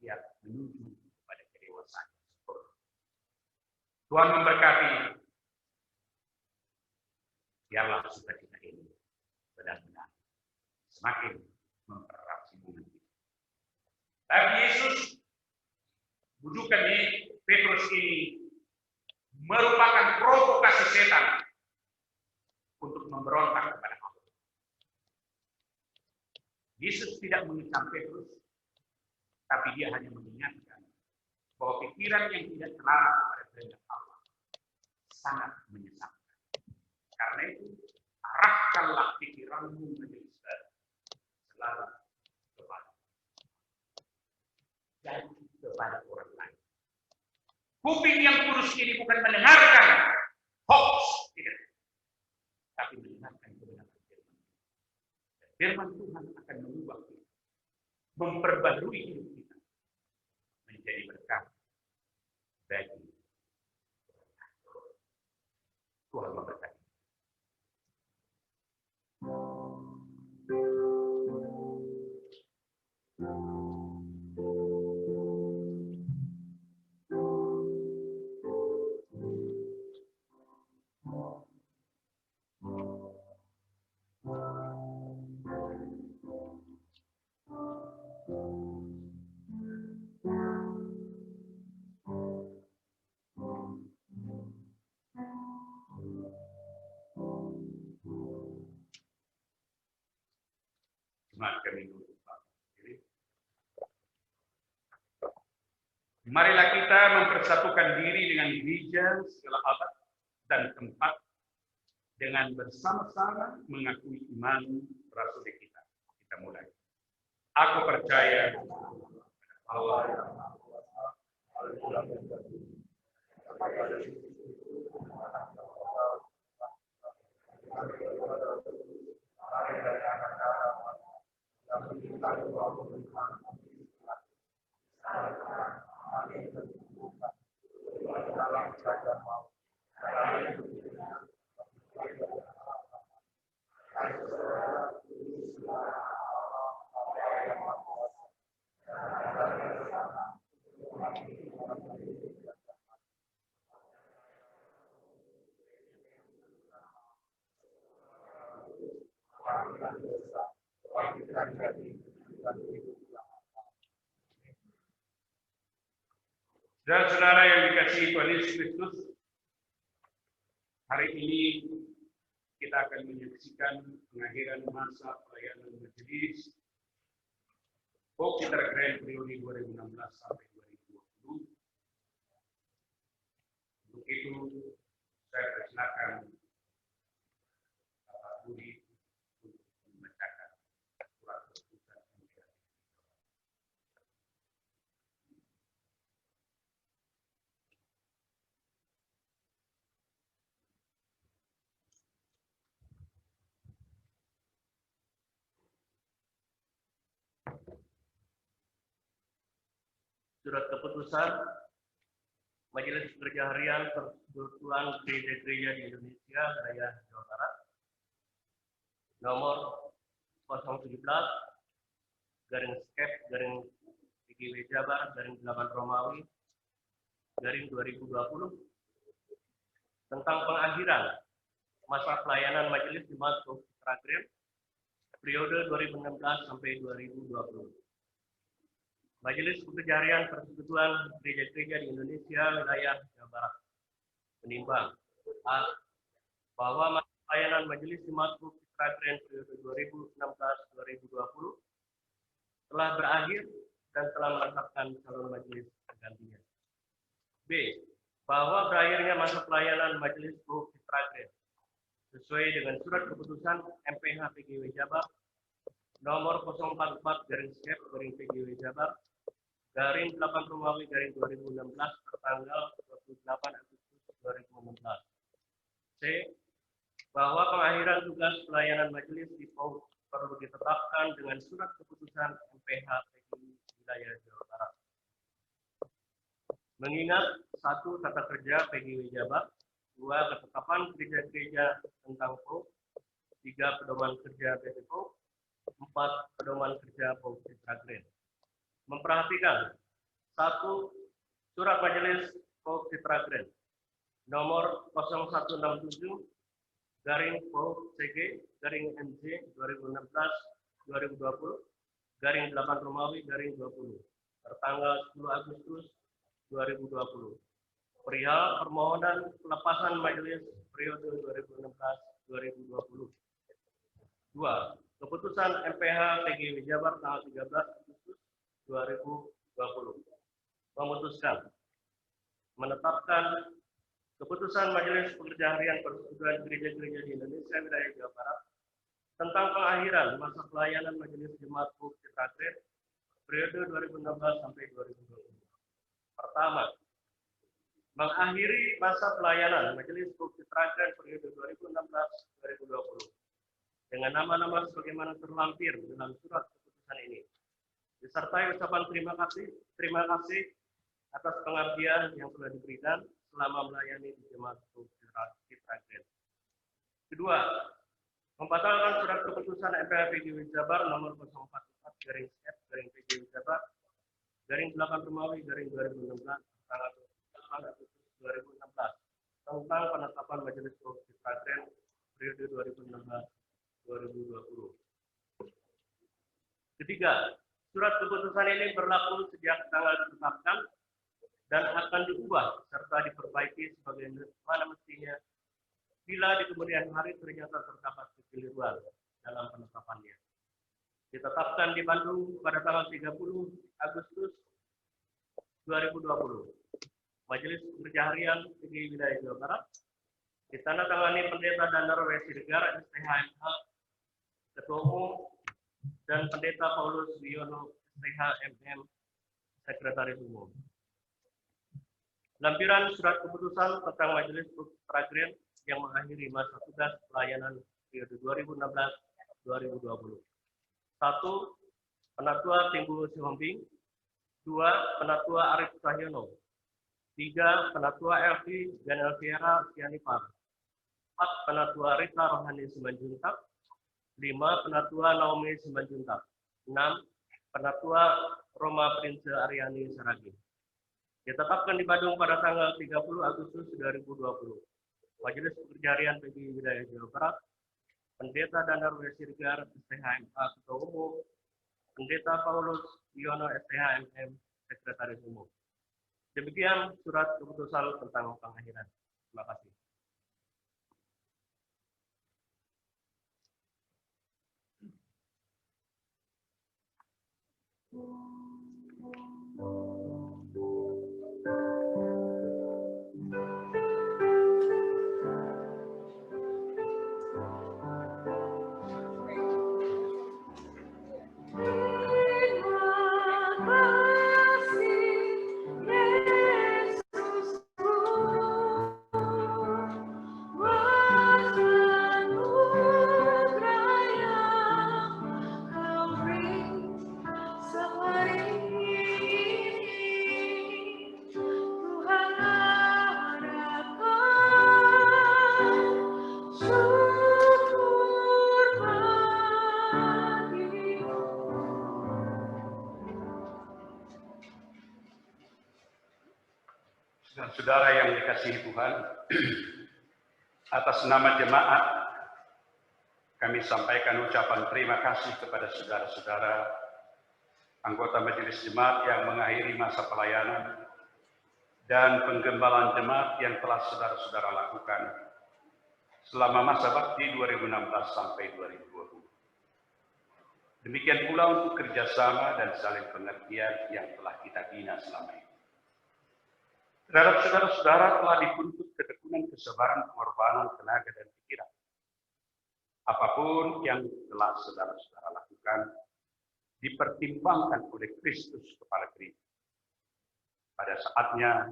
yang menuju pada kedewasaan. Tuhan memberkati. Biarlah sukacita ini benar-benar semakin mempererat hubungan kita. Tapi Yesus bujukan di Petrus ini merupakan provokasi setan untuk memberontak kepada Allah. Yesus tidak mengecam Petrus, tapi dia hanya mengingatkan bahwa pikiran yang tidak terarah kepada kehendak Allah sangat menyesatkan. Karena itu, arahkanlah pikiranmu menjadi selalu kepada orang lain. Kuping yang kurus ini bukan mendengarkan hoax, tidak, tapi mendengarkan kebenaran firman. Firman Tuhan akan mengubah kita, memperbarui hidup kita menjadi berkat bagi Tuhan memberkati. Marilah kita mempersatukan diri dengan gereja segala abad dan tempat dengan bersama-sama mengakui iman rasul kita. Kita mulai. Aku percaya Allah saudara-saudara yang dikasihi Tuhan Yesus Kristus, hari ini kita akan menyaksikan pengakhiran masa pelayanan majelis Citra Keren periode 2016 sampai 2020. Untuk itu, saya persilakan Bapak Budi untuk membacakan surat keputusan MPH. Surat keputusan Majelis Kerja Harian Persekutuan Gereja-Gereja di Indonesia Wilayah Jawa Barat nomor 017/skep/PGW Jabar/8 Romawi /2020 tentang pengakhiran masa pelayanan Majelis Jemaat Citra Keren periode 2016 sampai 2020. Majelis Pekerja Harian Persekutuan Gereja-Gereja di Indonesia Wilayah Jawa Barat menimbang A. Bahwa masa pelayanan Majelis Jemaat Citra Keren periode 2016-2020 telah berakhir dan telah menetapkan calon majelis penggantinya. B. Bahwa berakhirnya masa pelayanan Majelis Citra Keren sesuai dengan surat keputusan MPH PGW Jabar nomor 044/skep/PGW Jabar garing 8 Romawi garing 2016 tertanggal 28 Agustus 2016. C. Bahwa pengakhiran tugas pelayanan majelis di PAUD perlu ditetapkan dengan surat keputusan MPH PGI wilayah Jawa Barat. Mengingat 1. Tata kerja PGI Jabar, 2. Ketetapan gereja-gereja tentang PAUD, 3. Pedoman kerja PGI, 4. Pedoman kerja PAUD Citra Grand. Memperhatikan 1. Surat Majelis PAUD Citra Grand nomor 0167 garing PAUD CG garing NJ 2016-2020 garing 8 Romawi garing 20 tertanggal 10 Agustus 2020 perihal permohonan pelepasan majelis periode 2016-2020. 2. Keputusan MPH PGI Jabar tanggal 13 Agustus 2020 memutuskan menetapkan keputusan Majelis Pekerja Harian Persekutuan Gereja-Gereja di Indonesia wilayah Jawa Barat tentang pengakhiran masa pelayanan Majelis Jemaat PAUD Citra Grand periode 2016 sampai 2020. Pertama, mengakhiri masa pelayanan Majelis PAUD Citra Grand periode 2016-2020 dengan nama-nama sebagaimana terlampir dalam surat keputusan ini, disertai ucapan terima kasih atas pengabdian yang telah diberikan selama melayani di Jemaat PAUD Citra Grand. Kedua, membatalkan surat keputusan MPH PGI Jabar nomor 044 garing F garing PGI Jabar garing 8 Romawi garing 2016 tanggal 8 Agustus 2016 tentang penetapan Majelis PAUD Citra Grand periode 2016-2020. Ketiga, surat keputusan ini berlaku sejak tanggal ditetapkan dan akan diubah serta diperbaiki sebagaimana mestinya bila di kemudian hari ternyata terdapat kekeliruan dalam penetapannya. Ditetapkan di Bandung pada tanggal 30 Agustus 2020. Majelis Pekerja Harian PGI Wilayah Jawa Barat ditandatangani Pendeta Dandar W. Siregar, STHMH, Ketua Umum, dan Pendeta Paulus Wiono, STHMM, Sekretaris Umum. Lampiran surat keputusan tentang Majelis PAUD Citra Grand yang mengakhiri masa tugas pelayanan periode 2016-2020. 1. Penatua Timbul Sihombing. 2. Penatua Arif Cahyono. 3. Penatua Elvi dan Elviera Sianipar. 4. Penatua Rita Rohani Simanjuntak. 5. Penatua Naomi Simanjuntak. 6. Penatua Roma Prince Aryani Saragi. Ditetapkan di Bandung pada tanggal 30 Agustus 2020. Majelis Pekerja Harian PGI Wilayah Jawa Barat, Pendeta Dandar W. Siregar, STHMH, Ketua Umum, Pendeta Paulus Wiono, STHMM, Sekretaris Umum. Demikian surat keputusan tentang pengakhiran. Terima kasih. Saudara yang dikasihi Tuhan, atas nama jemaat, kami sampaikan ucapan terima kasih kepada saudara-saudara anggota Majelis Jemaat yang mengakhiri masa pelayanan dan penggembalaan jemaat yang telah saudara-saudara lakukan selama masa bakti 2016 sampai 2020. Demikian pula untuk kerjasama dan saling pengertian yang telah kita bina selama ini. Terhadap saudara-saudara telah dituntut ketekunan, kesabaran, pengorbanan, tenaga, dan pikiran. Apapun yang telah saudara-saudara lakukan, dipertimbangkan oleh Kristus Kepala Gereja. Pada saatnya,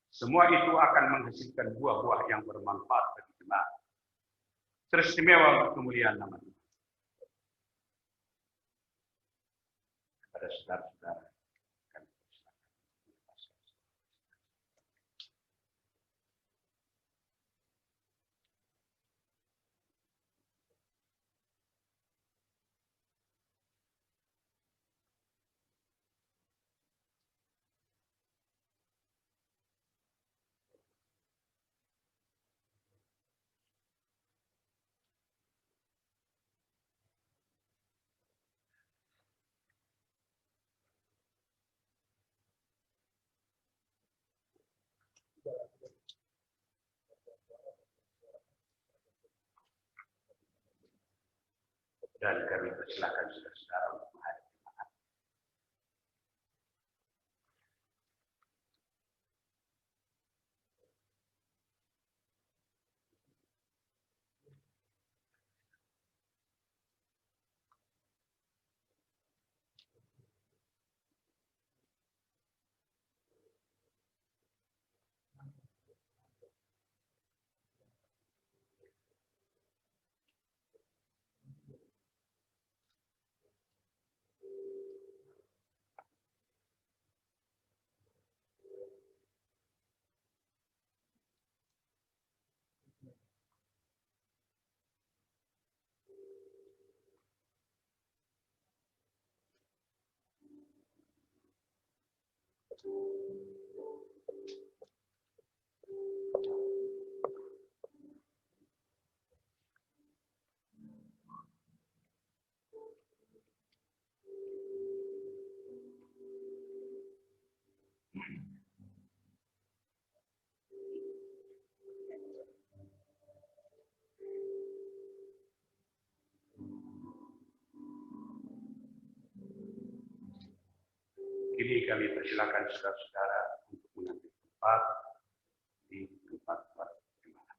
semua itu akan menghasilkan buah-buah yang bermanfaat bagi jemaat. Teristimewa untuk kemuliaan nama Tuhan. Kepada saudara-saudara, kami persilakan. Dan kami persilakan saudara-saudara untuk menghadiri jemaat. Kini kami persilakan saudara-saudara untuk mengambil tempat di tempat jemaat.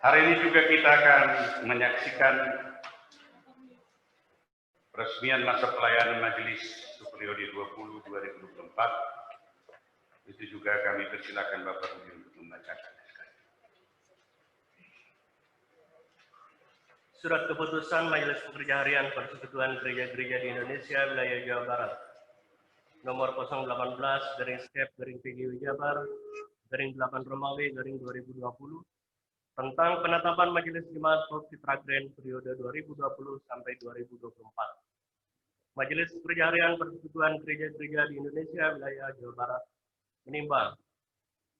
Hari ini juga kita akan menyaksikan peresmian masa pelayanan Majelis periode 20-2024. Itu juga kami persilakan Bapak Rudi untuk membacakan. Surat Keputusan Majelis Pekerja Harian Persekutuan Gereja-Gereja di Indonesia Wilayah Jawa Barat nomor 018/PGW Jabar /8 Romawi /2020 tentang penetapan Majelis Jemaat Paut Citra Grand periode 2020 sampai 2024. Majelis Pekerja Harian Persekutuan Gereja-Gereja di Indonesia Wilayah Jawa Barat menimbang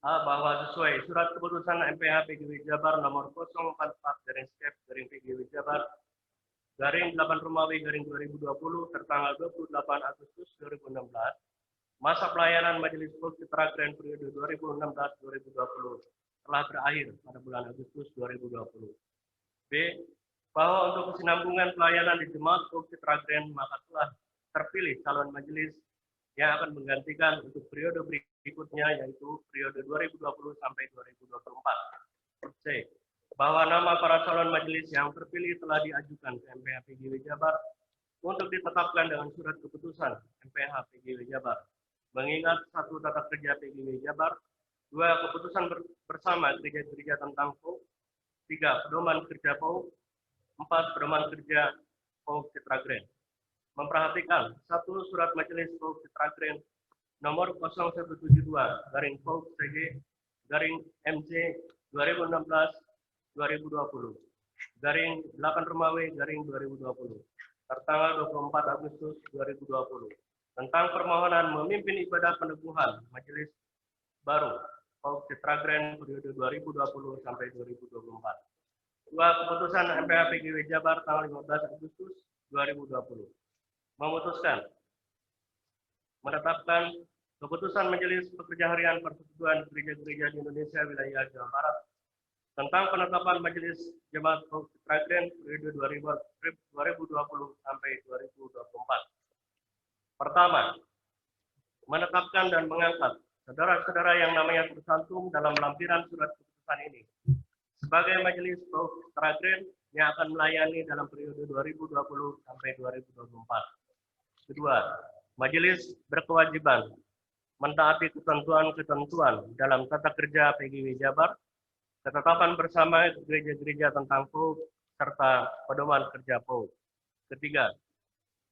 A. Bahwa sesuai Surat Keputusan MPH PGW Jabar nomor 044/PGW Jabar /8 Romawi /2020 tertanggal 28 Agustus 2016, masa pelayanan Majelis Paut Citra Grand periode 2016-2020 telah berakhir pada bulan Agustus 2020. B. Bahwa untuk kesinambungan pelayanan di Jemaat Paut Citra Grand maka telah terpilih calon majelis yang akan menggantikan untuk periode berikutnya, yaitu periode 2020 sampai 2024. C. Bahwa nama para calon majelis yang terpilih telah diajukan ke MPH PGW Jabar untuk ditetapkan dengan surat keputusan MPH PGW Jabar. Mengingat 1. Tata kerja PGW Jabar, 2. Keputusan bersama gereja-gereja tentang PAUD, 3. Pedoman kerja PAUD, 4. Pedoman kerja PAUD Citra Grand. Memperhatikan 1. Surat Majelis PAUD Citra Grand nomor 0172/PAUD CG MJ 2016-2020 /8 Romawi 2020 tertanggal 24 Agustus 2020 tentang permohonan memimpin ibadah peneguhan Majelis baru PAUD Citra Grand periode 2020 sampai 2024. 2. Keputusan MPH PGW Jabar tanggal 15 Agustus 2020 memutuskan menetapkan keputusan Majelis Pekerja Harian Persekutuan Gereja-Gereja di Indonesia Wilayah Jawa Barat tentang penetapan Majelis Jemaat Paut Citra Grand periode 2020 sampai 2024. Pertama, menetapkan dan mengangkat saudara-saudara yang namanya tercantum dalam lampiran surat keputusan ini sebagai Majelis Paut Citra Grand yang akan melayani dalam periode 2020 sampai 2024. Kedua, majelis berkewajiban mentaati ketentuan-ketentuan dalam tata kerja PGW Jabar, ketetapan bersama gereja-gereja tentang PAUD, serta pedoman kerja PAUD. Ketiga,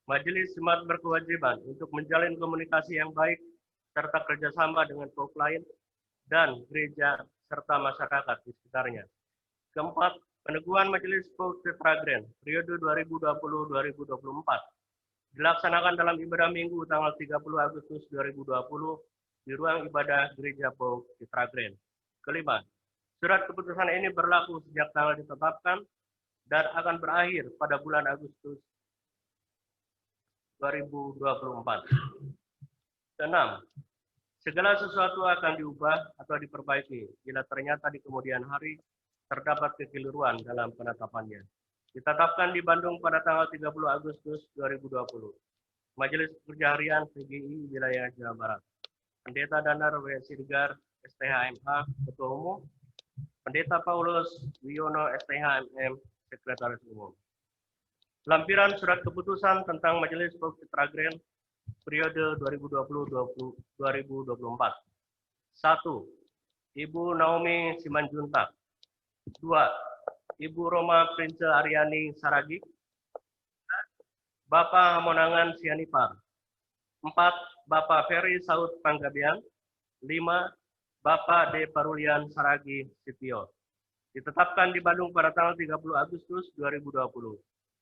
majelis jemaat berkewajiban untuk menjalin komunikasi yang baik serta kerjasama dengan PAUD lain dan gereja serta masyarakat di sekitarnya. Keempat, peneguhan Majelis PAUD Citra Grand periode 2020-2024 dilaksanakan dalam ibadah minggu tanggal 30 Agustus 2020 di ruang ibadah Gereja PAUD Citra Grand. Kelima, surat keputusan ini berlaku sejak tanggal ditetapkan dan akan berakhir pada bulan Agustus 2024. Keenam, segala sesuatu akan diubah atau diperbaiki bila ternyata di kemudian hari terdapat kekeliruan dalam penetapannya. Ditetapkan di Bandung pada tanggal 30 Agustus 2020. Majelis Pekerja Harian PGI Wilayah Jawa Barat. Pendeta Danar W. Siregar, STHMA, Ketua Umum. Pendeta Paulus Wiono, STHMM, Sekretaris Umum. Lampiran surat keputusan tentang Majelis Paut Citra Grand periode 2020-2024. 1. Ibu Naomi Simanjuntak. 2. Ibu Roma Prince Aryani Saragi. Bapak Hamonangan Sianipar. 4. Bapak Ferry Saud Panggabean. 5. Bapak D. Parulian Saragi Sitio. Ditetapkan di Bandung pada tanggal 30 Agustus 2020.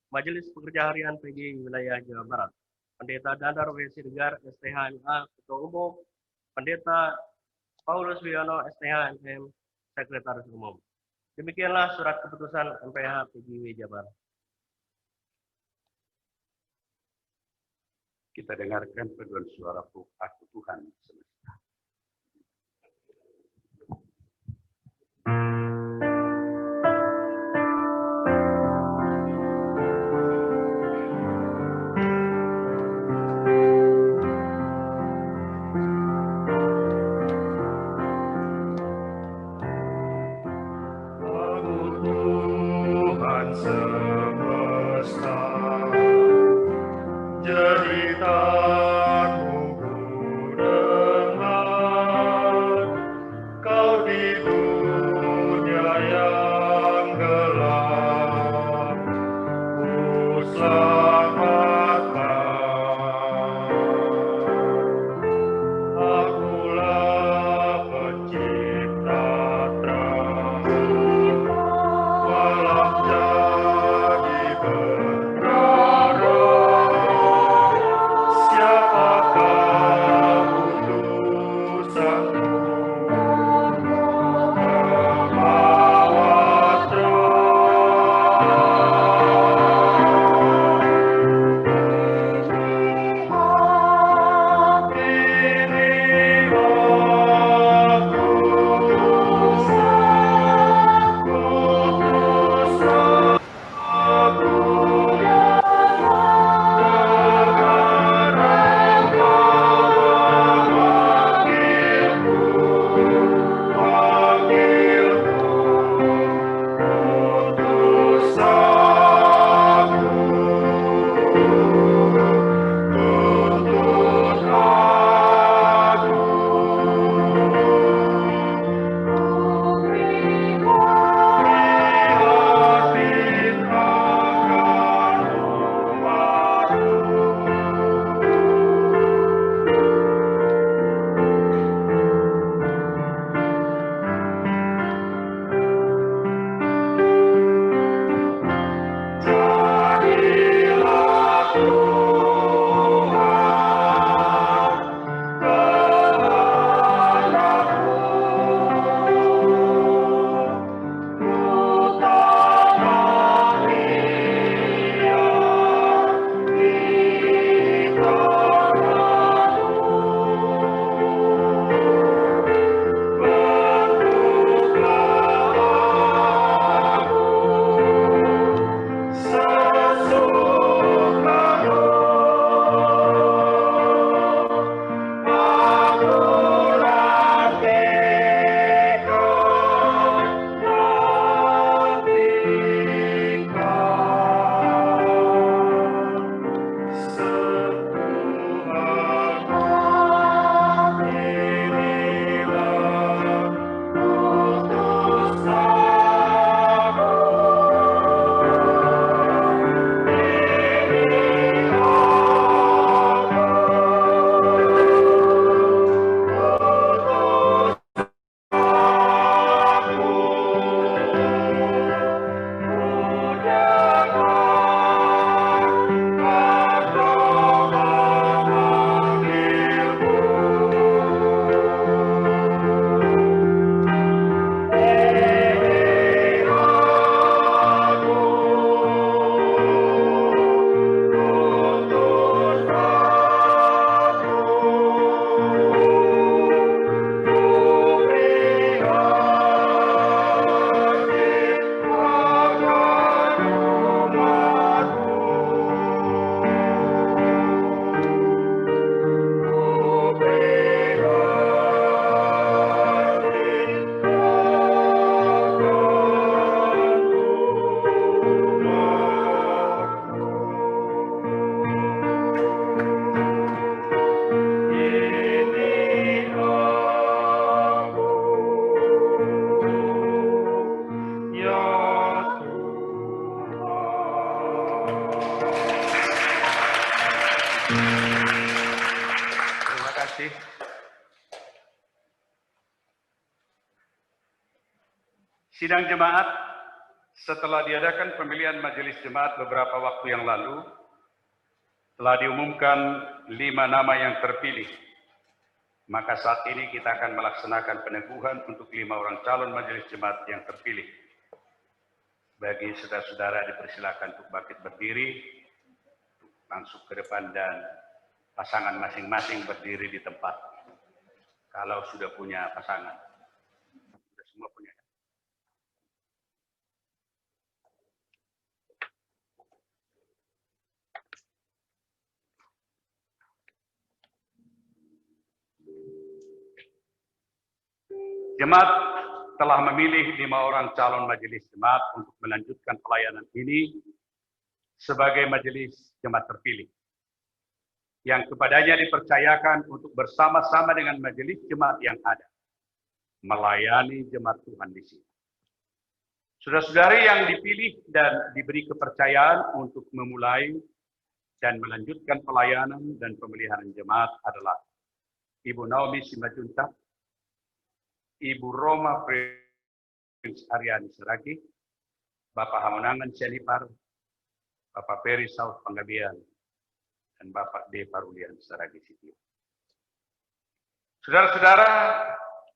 Majelis Pekerja Harian PGI Wilayah Jawa Barat. Pendeta Danar W. Siregar, STHMA, Ketua Umum. Pendeta Paulus Wiono, STHMM, Sekretaris Umum. Demikianlah surat keputusan MPH PGW Jabar. Kita dengarkan paduan suara Aku Tuhan semesta. Aku dusta, jeritanmu ku dengar, kau di dunia yang gelap, ku selamatkan. Akulah pencipta terang, walau jadi berdarah, siapakah utusanku membawa kasih. Sidang jemaat, setelah diadakan pemilihan majelis jemaat beberapa waktu yang lalu, telah diumumkan 5 nama yang terpilih. Maka saat ini kita akan melaksanakan peneguhan untuk 5 orang calon majelis jemaat yang terpilih. Bagi saudara-saudara dipersilakan untuk bangkit berdiri, langsung ke depan dan pasangan masing-masing berdiri di tempat. Kalau sudah punya pasangan, sudah semua punya. Jemaat telah memilih 5 orang calon majelis jemaat untuk melanjutkan pelayanan ini sebagai majelis jemaat terpilih yang kepadanya dipercayakan untuk bersama-sama dengan majelis jemaat yang ada melayani jemaat Tuhan di sini. Saudara-saudari yang dipilih dan diberi kepercayaan untuk memulai dan melanjutkan pelayanan dan pemeliharaan jemaat adalah Ibu Naomi Simajuntak, Ibu Roma Prince Aryani Seragi, Bapak Hamonangan Sianipar, Bapak Peri Saud Panggabean, dan Bapak D. Parulian Seragi Sitio. Saudara-saudara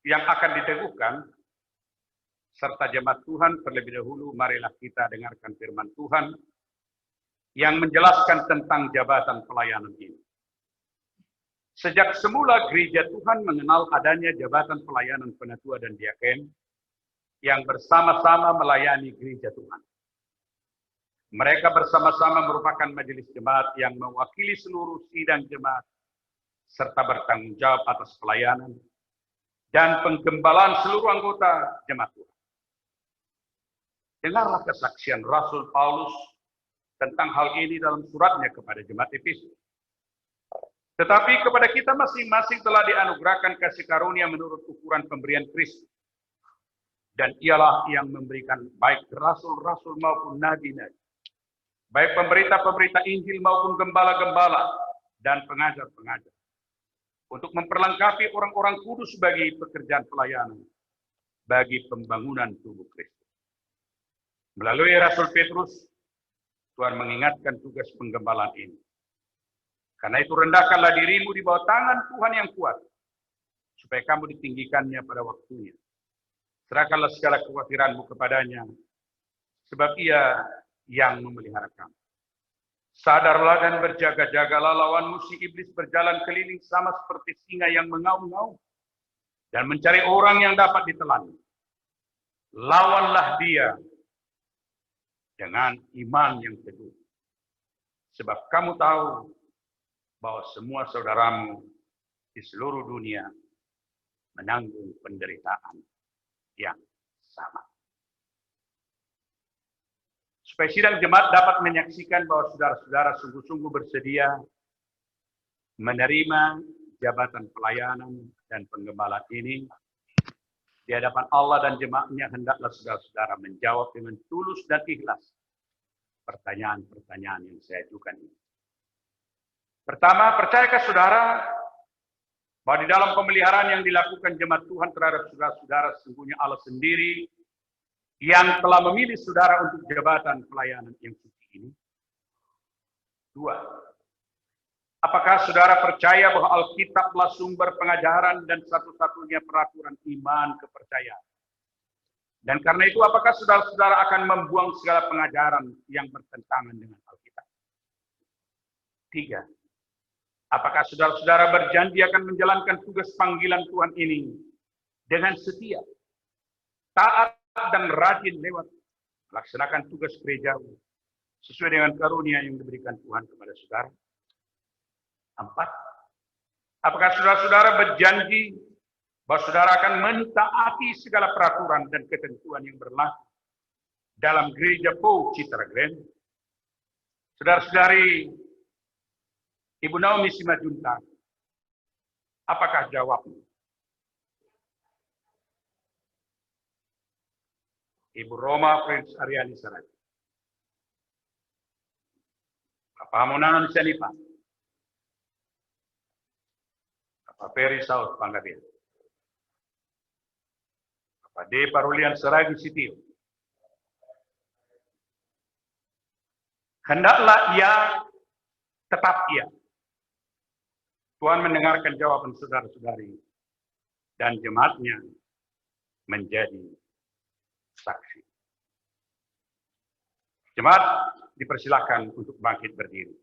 yang akan diteguhkan, serta jemaat Tuhan, terlebih dahulu marilah kita dengarkan firman Tuhan yang menjelaskan tentang jabatan pelayanan ini. Sejak semula gereja Tuhan mengenal adanya jabatan pelayanan penatua dan diaken yang bersama-sama melayani gereja Tuhan. Mereka bersama-sama merupakan majelis jemaat yang mewakili seluruh sidang jemaat serta bertanggung jawab atas pelayanan dan penggembalaan seluruh anggota jemaat Tuhan. Dengarlah kesaksian Rasul Paulus tentang hal ini dalam suratnya kepada jemaat Efesus. Tetapi kepada kita masing-masing telah dianugerahkan kasih karunia menurut ukuran pemberian Kristus. Dan ialah yang memberikan baik rasul-rasul maupun nabi-nabi, baik pemberita-pemberita Injil maupun gembala-gembala dan pengajar-pengajar, untuk memperlengkapi orang-orang kudus bagi pekerjaan pelayanan, bagi pembangunan tubuh Kristus. Melalui Rasul Petrus, Tuhan mengingatkan tugas penggembalaan ini. Karena itu rendahkanlah dirimu di bawah tangan Tuhan yang kuat, supaya kamu ditinggikannya pada waktunya. Serahkanlah segala kekhawatiranmu kepadanya, sebab Ia yang memelihara kamu. Sadarlah dan berjaga-jagalah, lawanmu si iblis berjalan keliling sama seperti singa yang mengaum-ngaum dan mencari orang yang dapat ditelan. Lawanlah dia dengan iman yang teguh. Sebab kamu tahu bahwa semua saudaramu di seluruh dunia menanggung penderitaan yang sama. Supaya sidang jemaat dapat menyaksikan bahwa saudara-saudara sungguh-sungguh bersedia menerima jabatan pelayanan dan penggembalaan ini, di hadapan Allah dan jemaatnya hendaklah saudara-saudara menjawab dengan tulus dan ikhlas pertanyaan-pertanyaan yang saya ajukan ini. Pertama, percayakah saudara bahwa di dalam pemeliharaan yang dilakukan jemaat Tuhan terhadap saudara-saudara sesungguhnya Allah sendiri yang telah memilih saudara untuk jabatan pelayanan yang suci ini? Dua, apakah saudara percaya bahwa Alkitablah sumber pengajaran dan satu-satunya peraturan iman kepercayaan? Dan karena itu apakah saudara-saudara akan membuang segala pengajaran yang bertentangan dengan Alkitab? Tiga, apakah saudara-saudara berjanji akan menjalankan tugas panggilan Tuhan ini dengan setia, taat, dan rajin lewat melaksanakan tugas gerejawi sesuai dengan karunia yang diberikan Tuhan kepada saudara? Empat, apakah saudara-saudara berjanji bahwa saudara akan mentaati segala peraturan dan ketentuan yang berlaku dalam gereja PO Citra Grand? Saudara-saudari Ibu Naomi Simajuntak, apakah jawabnya? Ibu Roma Prince Aryani Seragi, Bapak Hamonangan Sianipar, Bapak Peri Saud Panggabean, Bapak D. Parulian Seragi Sitio, hendaklah ia tetap ia. Tuhan mendengarkan jawaban saudara-saudari dan jemaatnya menjadi saksi. Jemaat dipersilakan untuk bangkit berdiri.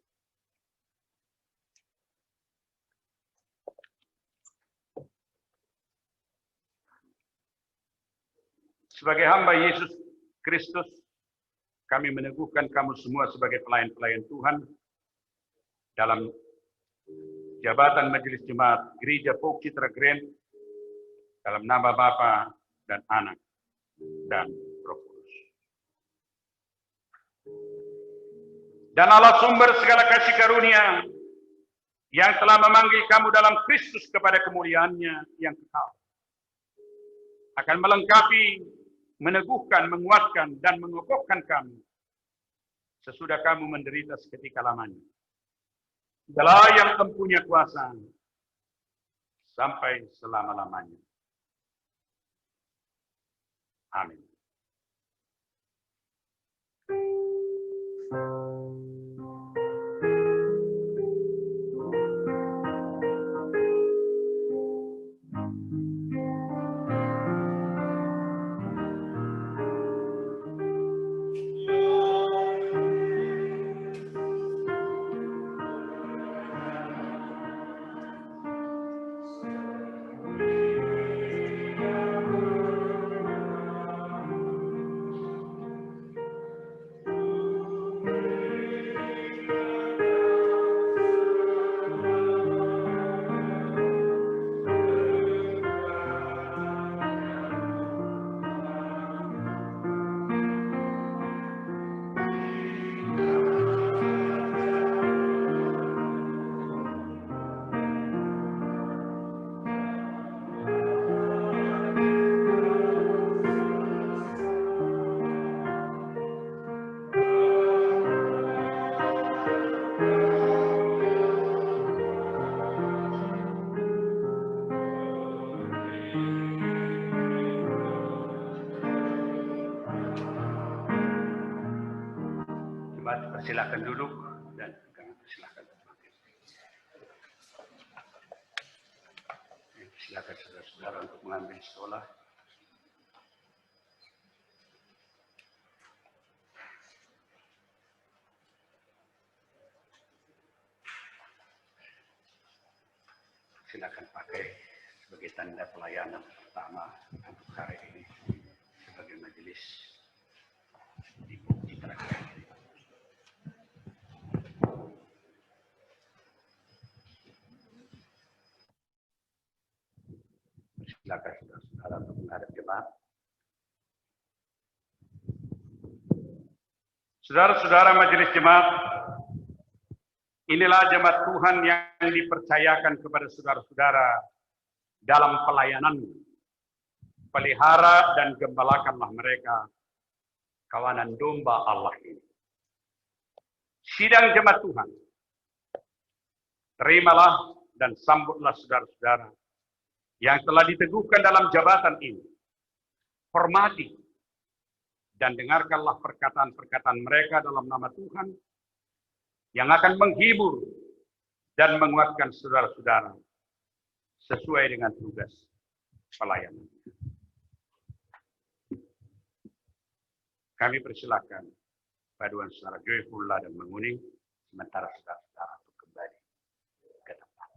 Sebagai hamba Yesus Kristus, kami meneguhkan kamu semua sebagai pelayan-pelayan Tuhan dalam jabatan Majelis Jemaat Gereja PO Citra Grand dalam nama Bapa dan Anak dan Roh Kudus. Dan Allah sumber segala kasih karunia yang telah memanggil kamu dalam Kristus kepada kemuliaan-Nya yang kekal, akan melengkapi, meneguhkan, menguatkan, dan mengokohkan kamu sesudah kamu menderita seketika lamanya. Dialah yang mempunyai kuasa sampai selama-lamanya. Amin. Silakan duduk dan silakan bangkit. Silakan saudara-saudara untuk mengambil sekolah. Silakan pakai sebagai tanda pelayanan pertama untuk hari ini sebagai majelis di Citra. Silakan saudara-saudara untuk menghadap jemaat. Saudara-saudara majelis jemaat, inilah jemaat Tuhan yang dipercayakan kepada saudara-saudara dalam pelayanan. Pelihara dan gembalakanlah mereka, kawanan domba Allah ini. Sidang jemaat Tuhan, terimalah dan sambutlah saudara-saudara yang telah diteguhkan dalam jabatan ini. Hormati dan dengarkanlah perkataan-perkataan mereka dalam nama Tuhan yang akan menghibur dan menguatkan saudara-saudara sesuai dengan tugas pelayanan. Kami persilakan paduan saudara Joyfullah dan Menguning sementara saudara-saudara untuk kembali ke tempat.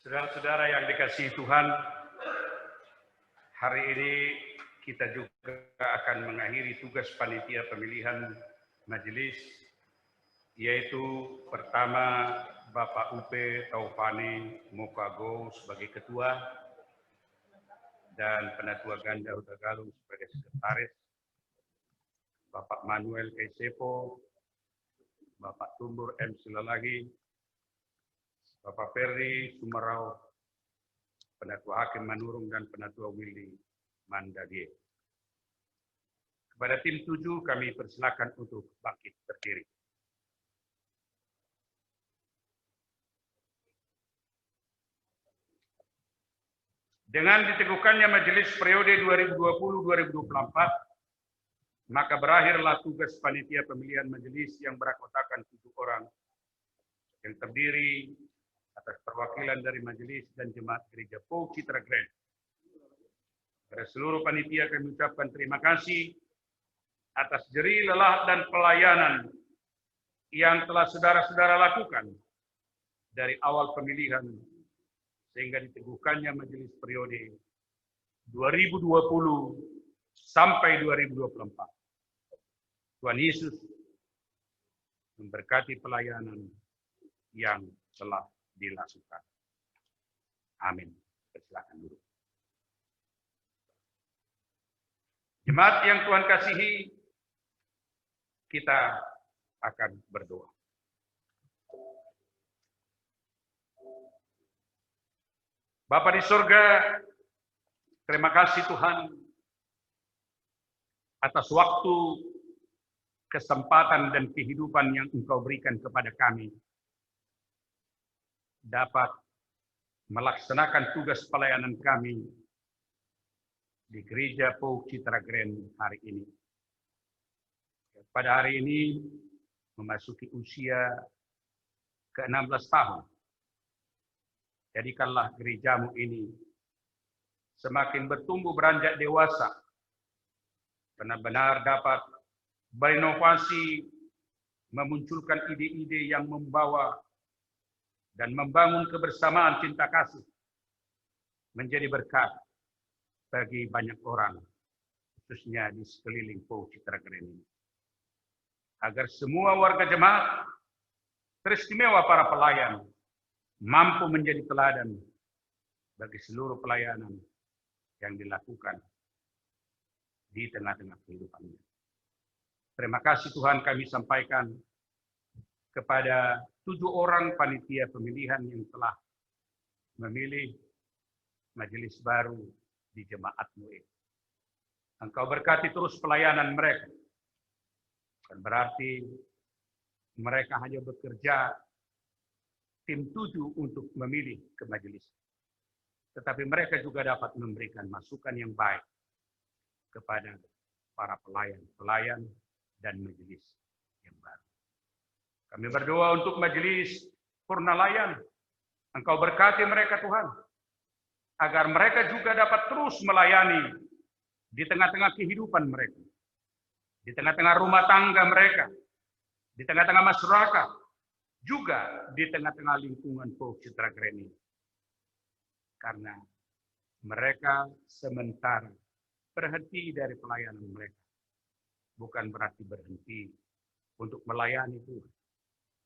Saudara-saudara yang dikasihi Tuhan, hari ini kita juga akan mengakhiri tugas panitia pemilihan majelis, yaitu pertama Bapak Upe Taufani Mokago sebagai ketua dan Penatua Ganda Huta Galung sebagai sekretaris, Bapak Manuel Kaisepo, Bapak Tumbur M. Silalagi, Bapak Ferdi Sumarau, Penatua Hakim Manurung dan Penatua Willy Mandadie. Kepada tim 7 kami persilakan untuk bangkit berdiri. Dengan diteguhkannya majelis periode 2020-2024, maka berakhirlah tugas panitia pemilihan majelis yang beranggotkan 7 orang yang terdiri atas perwakilan dari majelis dan jemaat gereja Pou Citra Grand. Pada seluruh panitia kami ucapkan terima kasih atas jerih lelah dan pelayanan yang telah saudara-saudara lakukan dari awal pemilihan sehingga diteguhkannya majelis periode 2020 sampai 2024. Tuhan Yesus memberkati pelayanan yang telah dilakukan. Amin. Silakan dulu. Jemaat yang Tuhan kasihi, kita akan berdoa. Bapa di surga, terima kasih Tuhan atas waktu, kesempatan, dan kehidupan yang Engkau berikan kepada kami dapat melaksanakan tugas pelayanan kami di Gereja Pou Citra Grand hari ini. Pada hari ini memasuki usia ke-16 tahun. Jadikanlah gerejamu ini semakin bertumbuh beranjak dewasa, benar-benar dapat berinovasi, memunculkan ide-ide yang membawa dan membangun kebersamaan cinta kasih, menjadi berkat bagi banyak orang, khususnya di sekeliling PO Citra Keren ini. Agar semua warga jemaat, teristimewa para pelayan, mampu menjadi teladan bagi seluruh pelayanan yang dilakukan di tengah-tengah kehidupannya. Terima kasih Tuhan kami sampaikan kepada 7 orang panitia pemilihan yang telah memilih majelis baru di jemaat-Mu ini. Engkau berkati terus pelayanan mereka. Bukan berarti mereka hanya bekerja tim 7 untuk memilih ke majelis. Tetapi mereka juga dapat memberikan masukan yang baik kepada para pelayan dan majelis yang baru. Kami berdoa untuk majelis Purnalayan. Engkau berkati mereka Tuhan, agar mereka juga dapat terus melayani di tengah-tengah kehidupan mereka, di tengah-tengah rumah tangga mereka, di tengah-tengah masyarakat, juga di tengah-tengah lingkungan PO Citra Keren ini. Karena mereka sementara berhenti dari pelayanan mereka, bukan berarti berhenti untuk melayani Tuhan.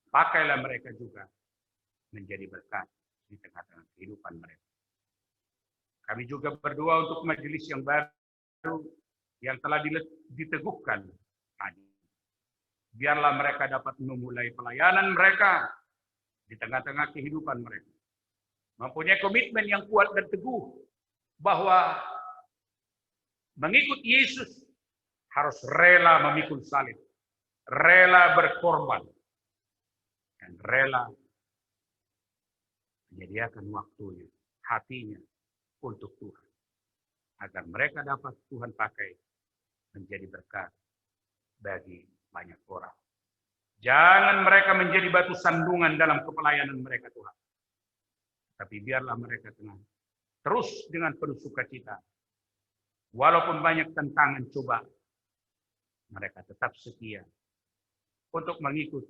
Pakailah mereka juga menjadi berkat di tengah-tengah kehidupan mereka. Kami juga berdoa untuk majelis yang baru yang telah diteguhkan tadi. Biarlah mereka dapat memulai pelayanan mereka di tengah-tengah kehidupan mereka. Mempunyai komitmen yang kuat dan teguh bahwa mengikut Yesus harus rela memikul salib, rela berkorban, dan rela menyediakan waktunya, hatinya untuk Tuhan. Agar mereka dapat Tuhan pakai menjadi berkat bagi banyak orang. Jangan mereka menjadi batu sandungan dalam kepelayanan mereka Tuhan. Tapi biarlah mereka terus dengan penuh sukacita. Walaupun banyak tantangan coba, mereka tetap setia untuk mengikut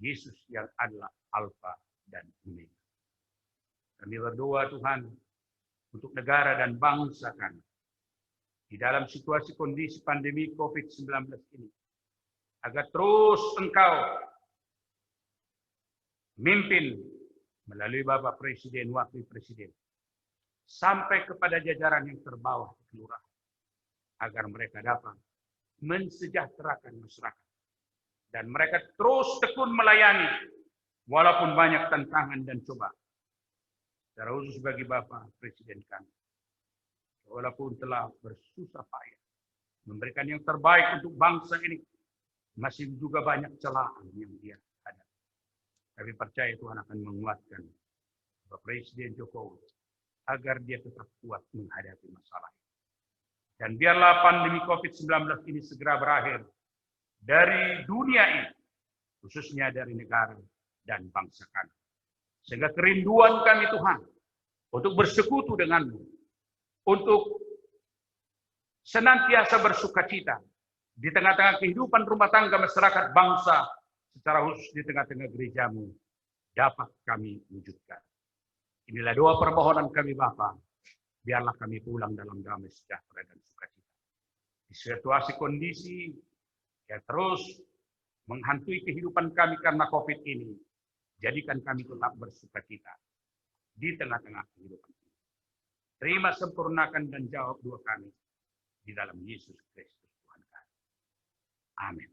Yesus yang adalah Alfa dan Omega. Kami berdoa Tuhan untuk negara dan bangsa kami di dalam situasi kondisi pandemi COVID-19 ini, agar terus Engkau mimpin melalui Bapak Presiden, Wakil Presiden, sampai kepada jajaran yang terbawah kelurahan, agar mereka dapat mensejahterakan masyarakat. Dan mereka terus tekun melayani, walaupun banyak tantangan dan cobaan. Secara khusus bagi Bapak Presiden kami, walaupun telah bersusah payah memberikan yang terbaik untuk bangsa ini, masih juga banyak celaan yang dia hadapi. Kami percaya Tuhan akan menguatkan Bapak Presiden Jokowi agar dia tetap kuat menghadapi masalah ini. Dan biarlah pandemi COVID-19 ini segera berakhir dari dunia ini, khususnya dari negara dan bangsa kami. Sehingga kerinduan kami Tuhan untuk bersekutu denganmu, untuk senantiasa bersukacita di tengah-tengah kehidupan rumah tangga masyarakat bangsa, secara khusus di tengah-tengah gerejamu, dapat kami wujudkan. Inilah doa permohonan kami Bapa. Biarlah kami pulang dalam damai sejahtera dan sukacita. Di situasi kondisi yang terus menghantui kehidupan kami karena COVID ini, jadikan kami tetap bersukacita di tengah-tengah kehidupan ini. Terima, sempurnakan dan jawab doa kami di dalam Yesus Kristus Tuhan kami. Amin.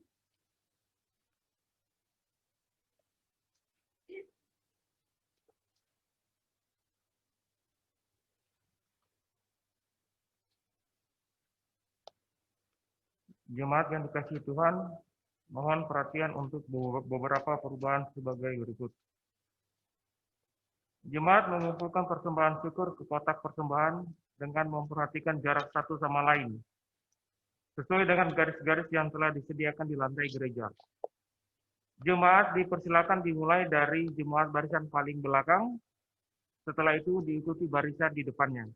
Jemaat yang dikasihi Tuhan, mohon perhatian untuk beberapa perubahan sebagai berikut. Jemaat mengumpulkan persembahan syukur ke kotak persembahan dengan memperhatikan jarak satu sama lain, sesuai dengan garis-garis yang telah disediakan di lantai gereja. Jemaat dipersilakan dimulai dari jemaat barisan paling belakang, setelah itu diikuti barisan di depannya.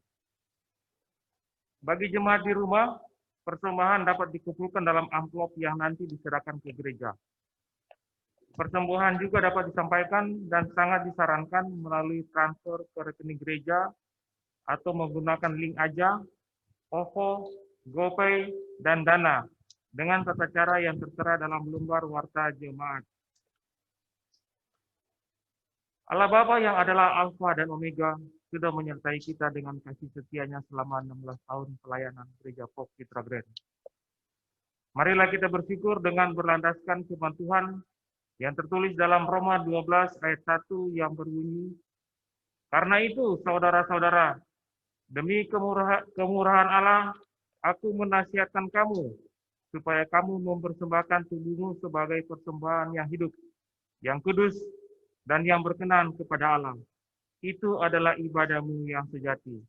Bagi jemaat di rumah, persembahan dapat dikumpulkan dalam amplop yang nanti diserahkan ke gereja. Persembahan juga dapat disampaikan dan sangat disarankan melalui transfer ke rekening gereja atau menggunakan link aja, OVO, GoPay, dan Dana dengan tata cara yang tertera dalam lembar warta jemaat. Allah Bapa yang adalah Alfa dan Omega sudah menyertai kita dengan kasih setianya selama 16 tahun pelayanan Gereja Pop Citra Grand. Marilah kita bersyukur dengan berlandaskan firman Tuhan yang tertulis dalam Roma 12 ayat 1 yang berbunyi, "Karena itu, saudara-saudara, demi kemurahan Allah, aku menasihatkan kamu, supaya kamu mempersembahkan tubuhmu sebagai persembahan yang hidup, yang kudus, dan yang berkenan kepada Allah. Itu adalah ibadahmu yang sejati."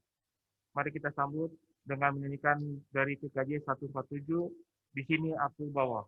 Mari kita sambut dengan menyanyikan dari PKJ 147, "Di sini aku bawa."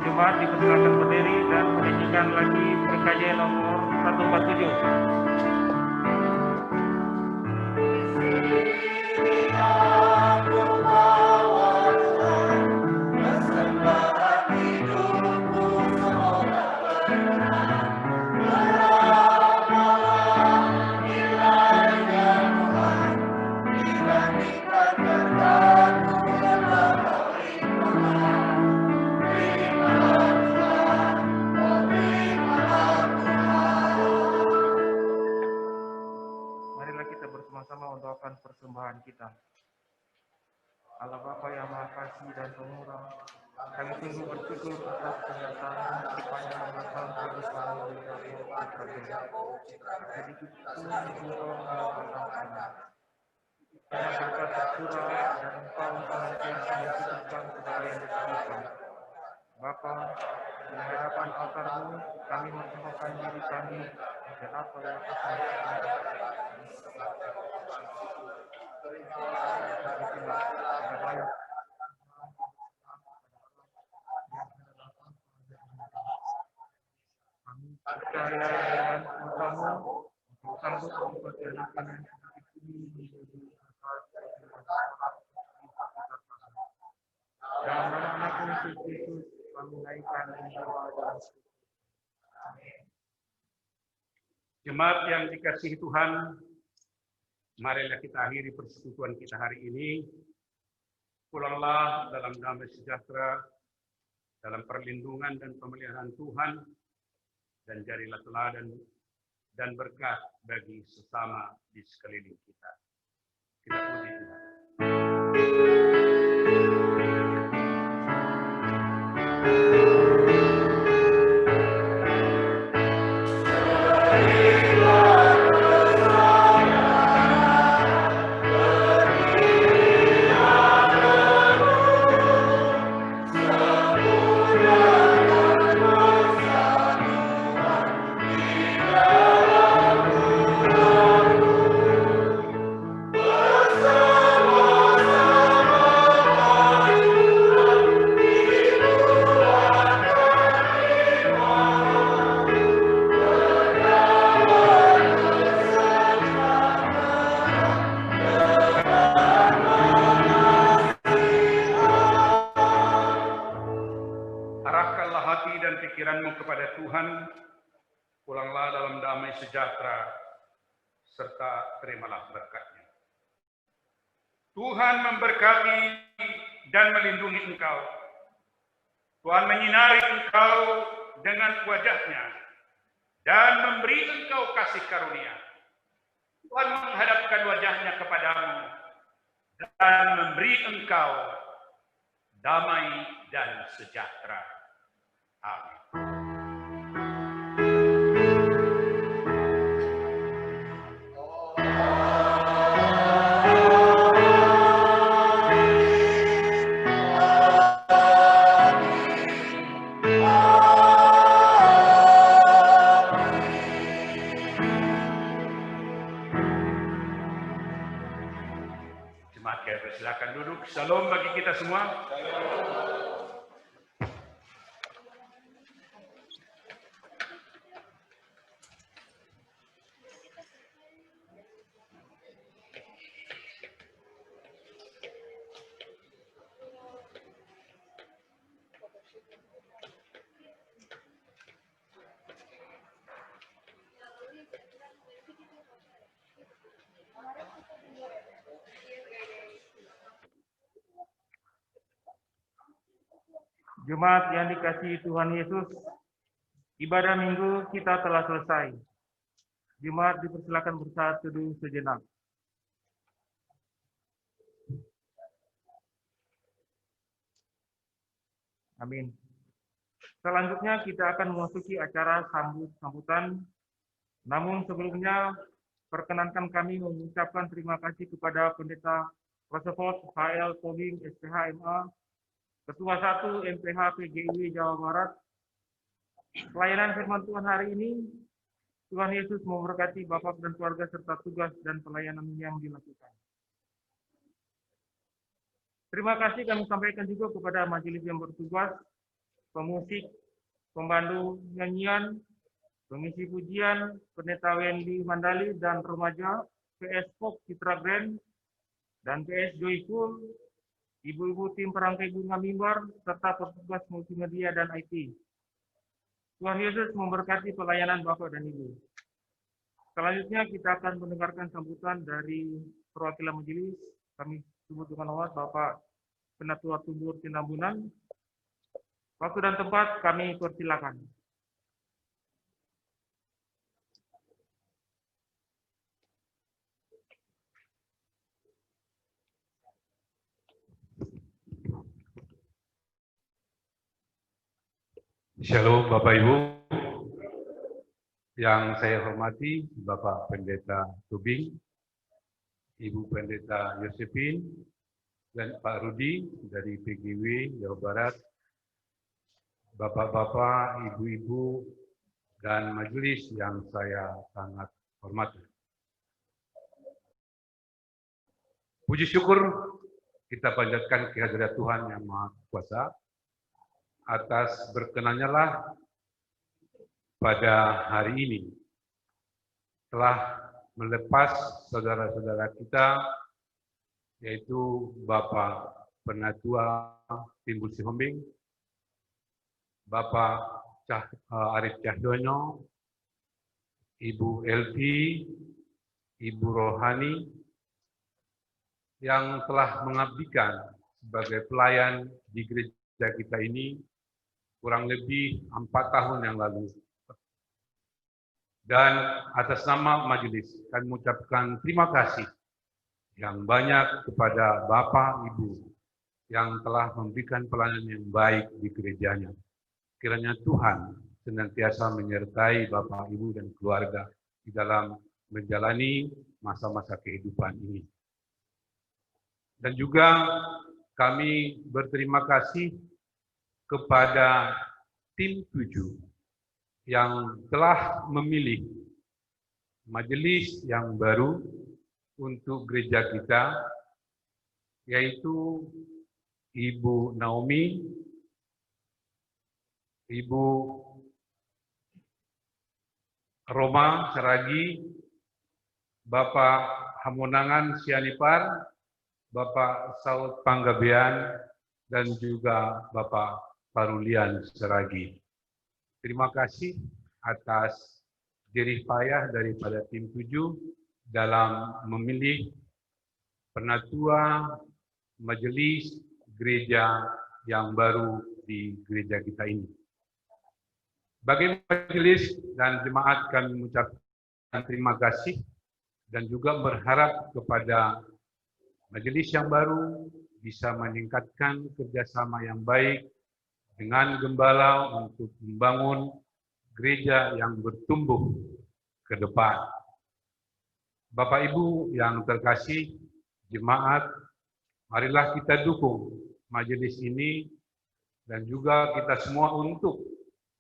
Jemaat dipersilakan berdiri dan menyanyikan lagi PKJ nomor 147. Marilah kita bersama-sama mendoakan persembahan kita. Allah Bapa yang Maha Kasih dan Pemurah, kami sungguh bersyukur atas penyertaan sepanjang 16 tahun kehidupan Gereja Pop Citra Grand. Sedikit pun Engkau mengabaikan kami. Karena berkat tercurah dan Engkau senantiasa mencukupkan segala yang diperlukan. Bapa, di hadapan altar-Mu, kami mempersembahkan diri kami dan apa yang akan kami percaya dengan kamu sanggup mempercayakan ini dalam nama anak Yesus kami naikkan doa dan Jemaat yang dikasihi Tuhan, marilah kita akhiri persekutuan kita hari ini. Pulanglah dalam damai sejahtera, dalam perlindungan dan pemeliharaan Tuhan, dan jadilah teladan dan berkat bagi sesama di sekeliling kita. Kita puji Tuhan. Arahkanlah hati dan pikiranmu kepada Tuhan, pulanglah dalam damai sejahtera, serta terimalah berkat-Nya. Tuhan memberkati dan melindungi engkau. Tuhan menyinari engkau dengan wajah-Nya dan memberi engkau kasih karunia. Tuhan menghadapkan wajah-Nya kepadamu dan memberi engkau damai dan sejahtera. Amin. Jemaat kita silakan duduk. Shalom bagi kita semua. Jemaat yang dikasihi Tuhan Yesus, ibadah minggu kita telah selesai. Jemaat dipersilakan bersaat teduh sejenak. Amin. Selanjutnya kita akan memasuki acara sambutan. Namun sebelumnya, perkenankan kami mengucapkan terima kasih kepada Pendeta Rosefort H.L. Tobing, SPH MA, Ketua 1 MPH PGIW Jawa Barat. Pelayanan firman Tuhan hari ini, Tuhan Yesus memberkati Bapak dan keluarga serta tugas dan pelayanan yang dilakukan. Terima kasih kami sampaikan juga kepada majelis yang bertugas, pemusik, pemandu nyanyian, pengisi pujian, Pendeta Wendy Mandali dan remaja, PS Pop Citra Grand, dan PS Joyful, ibu-ibu tim perangkai bunga mimbar, serta petugas multimedia dan IT. Tuhan Yesus memberkati pelayanan Bapak dan Ibu. Selanjutnya kita akan mendengarkan sambutan dari perwakilan majelis. Kami sebut dengan hormat Bapak Penatua Tumbur Tinambunan. Waktu dan tempat kami persilakan. Shalom Bapak Ibu, yang saya hormati Bapak Pendeta Tubing, Ibu Pendeta Yosefin, dan Pak Rudi dari PGW Jawa Barat, Bapak-bapak, Ibu-ibu, dan majelis yang saya sangat hormati. Puji syukur kita panjatkan kehadirat Tuhan yang Maha Kuasa. Atas berkenannya lah pada hari ini telah melepas saudara-saudara kita, yaitu Bapak Penatua Timbul Sihombing, Bapak Arif Cahyono, Ibu Elvi, Ibu Rohani, yang telah mengabdikan sebagai pelayan di gereja kita ini kurang lebih 4 tahun yang lalu. Dan atas nama majelis, kami mengucapkan terima kasih yang banyak kepada Bapak Ibu yang telah memberikan pelayanan yang baik di gerejanya. Kiranya Tuhan senantiasa menyertai Bapak Ibu dan keluarga di dalam menjalani masa-masa kehidupan ini. Dan juga kami berterima kasih kepada tim 7 yang telah memilih majelis yang baru untuk gereja kita, yaitu Ibu Naomi, Ibu Roma Saragi, Bapak Hamonangan Sianipar, Bapak Saud Panggabean, dan juga Bapak Parulian Saragi. Terima kasih atas jerih payah daripada tim 7 dalam memilih penatua majelis gereja yang baru di gereja kita ini. Bagi majelis dan jemaat, kami mengucapkan terima kasih dan juga berharap kepada majelis yang baru bisa meningkatkan kerjasama yang baik dengan gembala untuk membangun gereja yang bertumbuh ke depan. Bapak Ibu yang terkasih, jemaat, marilah kita dukung majelis ini dan juga kita semua untuk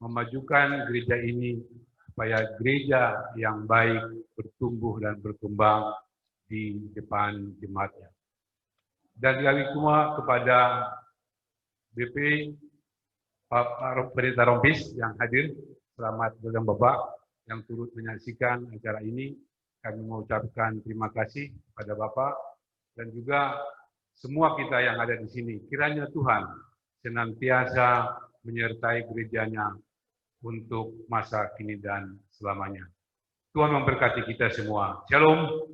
memajukan gereja ini supaya gereja yang baik bertumbuh dan berkembang di depan jemaatnya. Dan kami semua kepada BP Pak Pendeta Rompis yang hadir, selamat datang Bapak yang turut menyaksikan acara ini. Kami mengucapkan terima kasih kepada Bapak dan juga semua kita yang ada di sini. Kiranya Tuhan senantiasa menyertai gerejanya untuk masa kini dan selamanya. Tuhan memberkati kita semua. Shalom.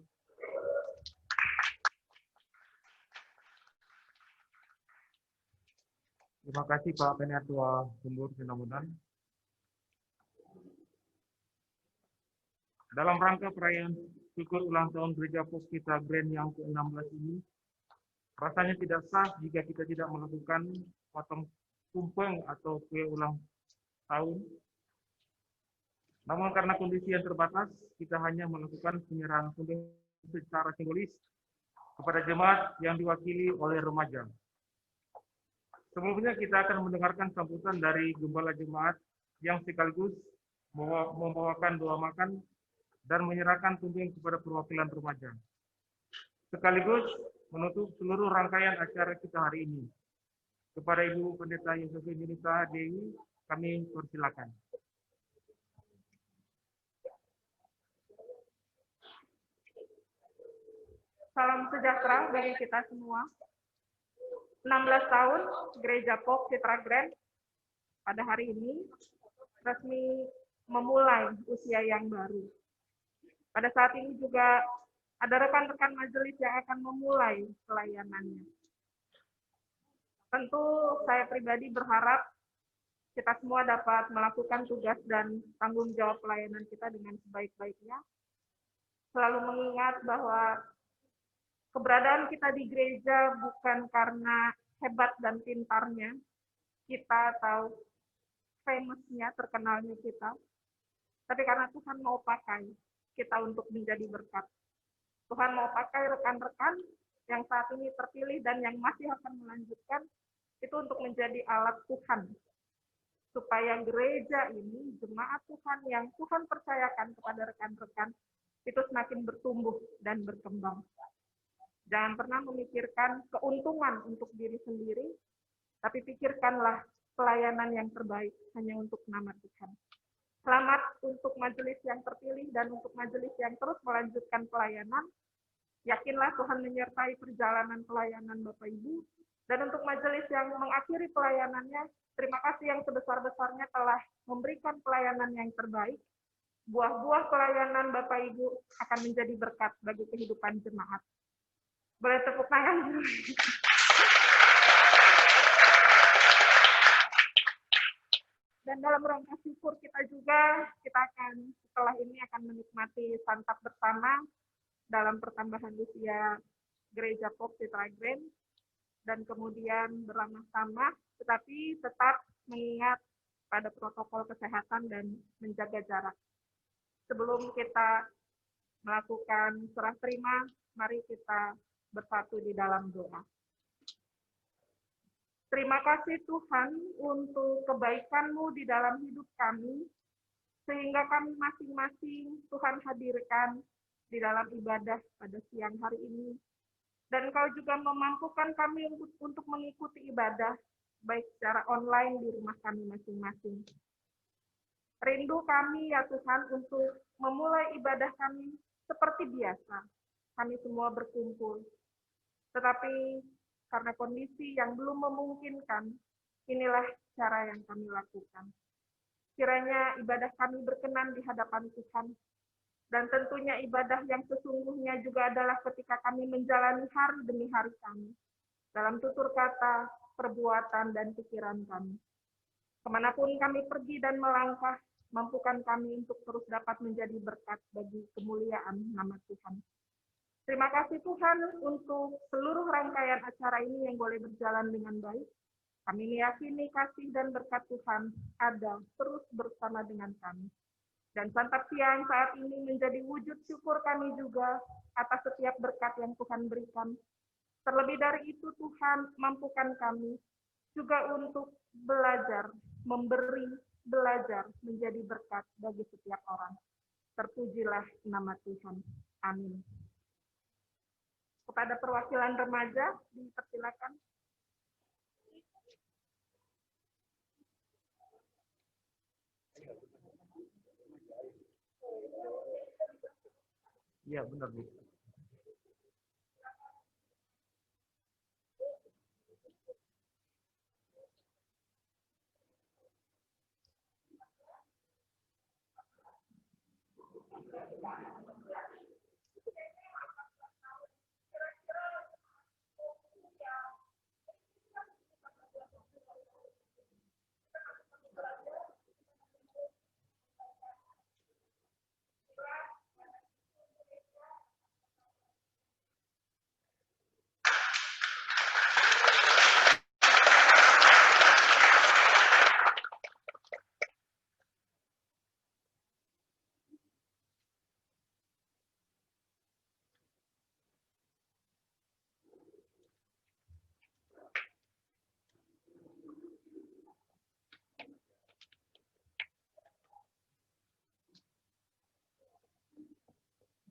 Terima kasih Pak Penatua Timbul Sihombing. Dalam rangka perayaan syukur ulang tahun Gereja Pop kita Grand yang ke-16 ini, rasanya tidak sah jika kita tidak melakukan potong tumpeng atau kue ulang tahun. Namun karena kondisi yang terbatas, kita hanya melakukan penyerahan tumpeng secara simbolis kepada jemaat yang diwakili oleh remaja. Sebelumnya kita akan mendengarkan sambutan dari gembala jemaat yang sekaligus membawakan doa makan dan menyerahkan tumpeng kepada perwakilan remaja. Sekaligus menutup seluruh rangkaian acara kita hari ini. Kepada Ibu Pendeta Yosefin Yunita Dewi, kami persilakan. Salam sejahtera bagi kita semua. 16 tahun Gereja Pop Citra Grand pada hari ini resmi memulai usia yang baru. Pada saat ini juga ada rekan-rekan majelis yang akan memulai pelayanannya. Tentu saya pribadi berharap kita semua dapat melakukan tugas dan tanggung jawab pelayanan kita dengan sebaik-baiknya. Selalu mengingat bahwa keberadaan kita di gereja bukan karena hebat dan pintarnya kita atau famous-nya, terkenalnya kita, tapi karena Tuhan mau pakai kita untuk menjadi berkat. Tuhan mau pakai rekan-rekan yang saat ini terpilih dan yang masih akan melanjutkan itu untuk menjadi alat Tuhan, supaya gereja ini, jemaat Tuhan yang Tuhan percayakan kepada rekan-rekan, itu semakin bertumbuh dan berkembang. Jangan pernah memikirkan keuntungan untuk diri sendiri, tapi pikirkanlah pelayanan yang terbaik hanya untuk nama Tuhan. Selamat untuk majelis yang terpilih dan untuk majelis yang terus melanjutkan pelayanan. Yakinlah Tuhan menyertai perjalanan pelayanan Bapak Ibu. Dan untuk majelis yang mengakhiri pelayanannya, terima kasih yang sebesar-besarnya telah memberikan pelayanan yang terbaik. Buah-buah pelayanan Bapak Ibu akan menjadi berkat bagi kehidupan jemaat. Boleh tepuk tangan? Dan dalam rangka syukur kita juga, kita akan setelah ini akan menikmati santap bersama dalam pertambahan usia Gereja Pop Citra Grand, dan kemudian beramah-tamah, tetapi tetap mengingat pada protokol kesehatan dan menjaga jarak. Sebelum kita melakukan serah terima, mari kita bersatu di dalam doa. Terima kasih Tuhan untuk kebaikan-Mu di dalam hidup kami, sehingga kami masing-masing Tuhan hadirkan di dalam ibadah pada siang hari ini. Dan Kau juga memampukan kami untuk mengikuti ibadah, baik secara online di rumah kami masing-masing. Rindu kami ya Tuhan untuk memulai ibadah kami seperti biasa. Kami semua berkumpul. Tetapi karena kondisi yang belum memungkinkan, inilah cara yang kami lakukan. Kiranya ibadah kami berkenan di hadapan Tuhan. Dan tentunya ibadah yang sesungguhnya juga adalah ketika kami menjalani hari demi hari kami. Dalam tutur kata, perbuatan, dan pikiran kami. Kemanapun kami pergi dan melangkah, mampukan kami untuk terus dapat menjadi berkat bagi kemuliaan nama Tuhan. Terima kasih Tuhan untuk seluruh rangkaian acara ini yang boleh berjalan dengan baik. Kami meyakini kasih dan berkat Tuhan ada terus bersama dengan kami. Dan santap siang saat ini menjadi wujud syukur kami juga atas setiap berkat yang Tuhan berikan. Terlebih dari itu Tuhan mampukan kami juga untuk belajar, memberi, belajar menjadi berkat bagi setiap orang. Terpujilah nama Tuhan. Amin. Kepada perwakilan remaja, dipersilakan. Iya, benar, Bu.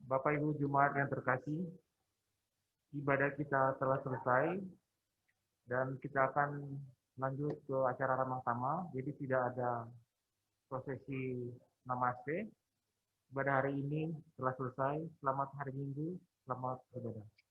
Bapak Ibu Jemaat yang terkasih, ibadah kita telah selesai dan kita akan lanjut ke acara ramah tamah. Jadi tidak ada prosesi namaste. Ibadah hari ini telah selesai. Selamat hari Minggu, selamat beribadah.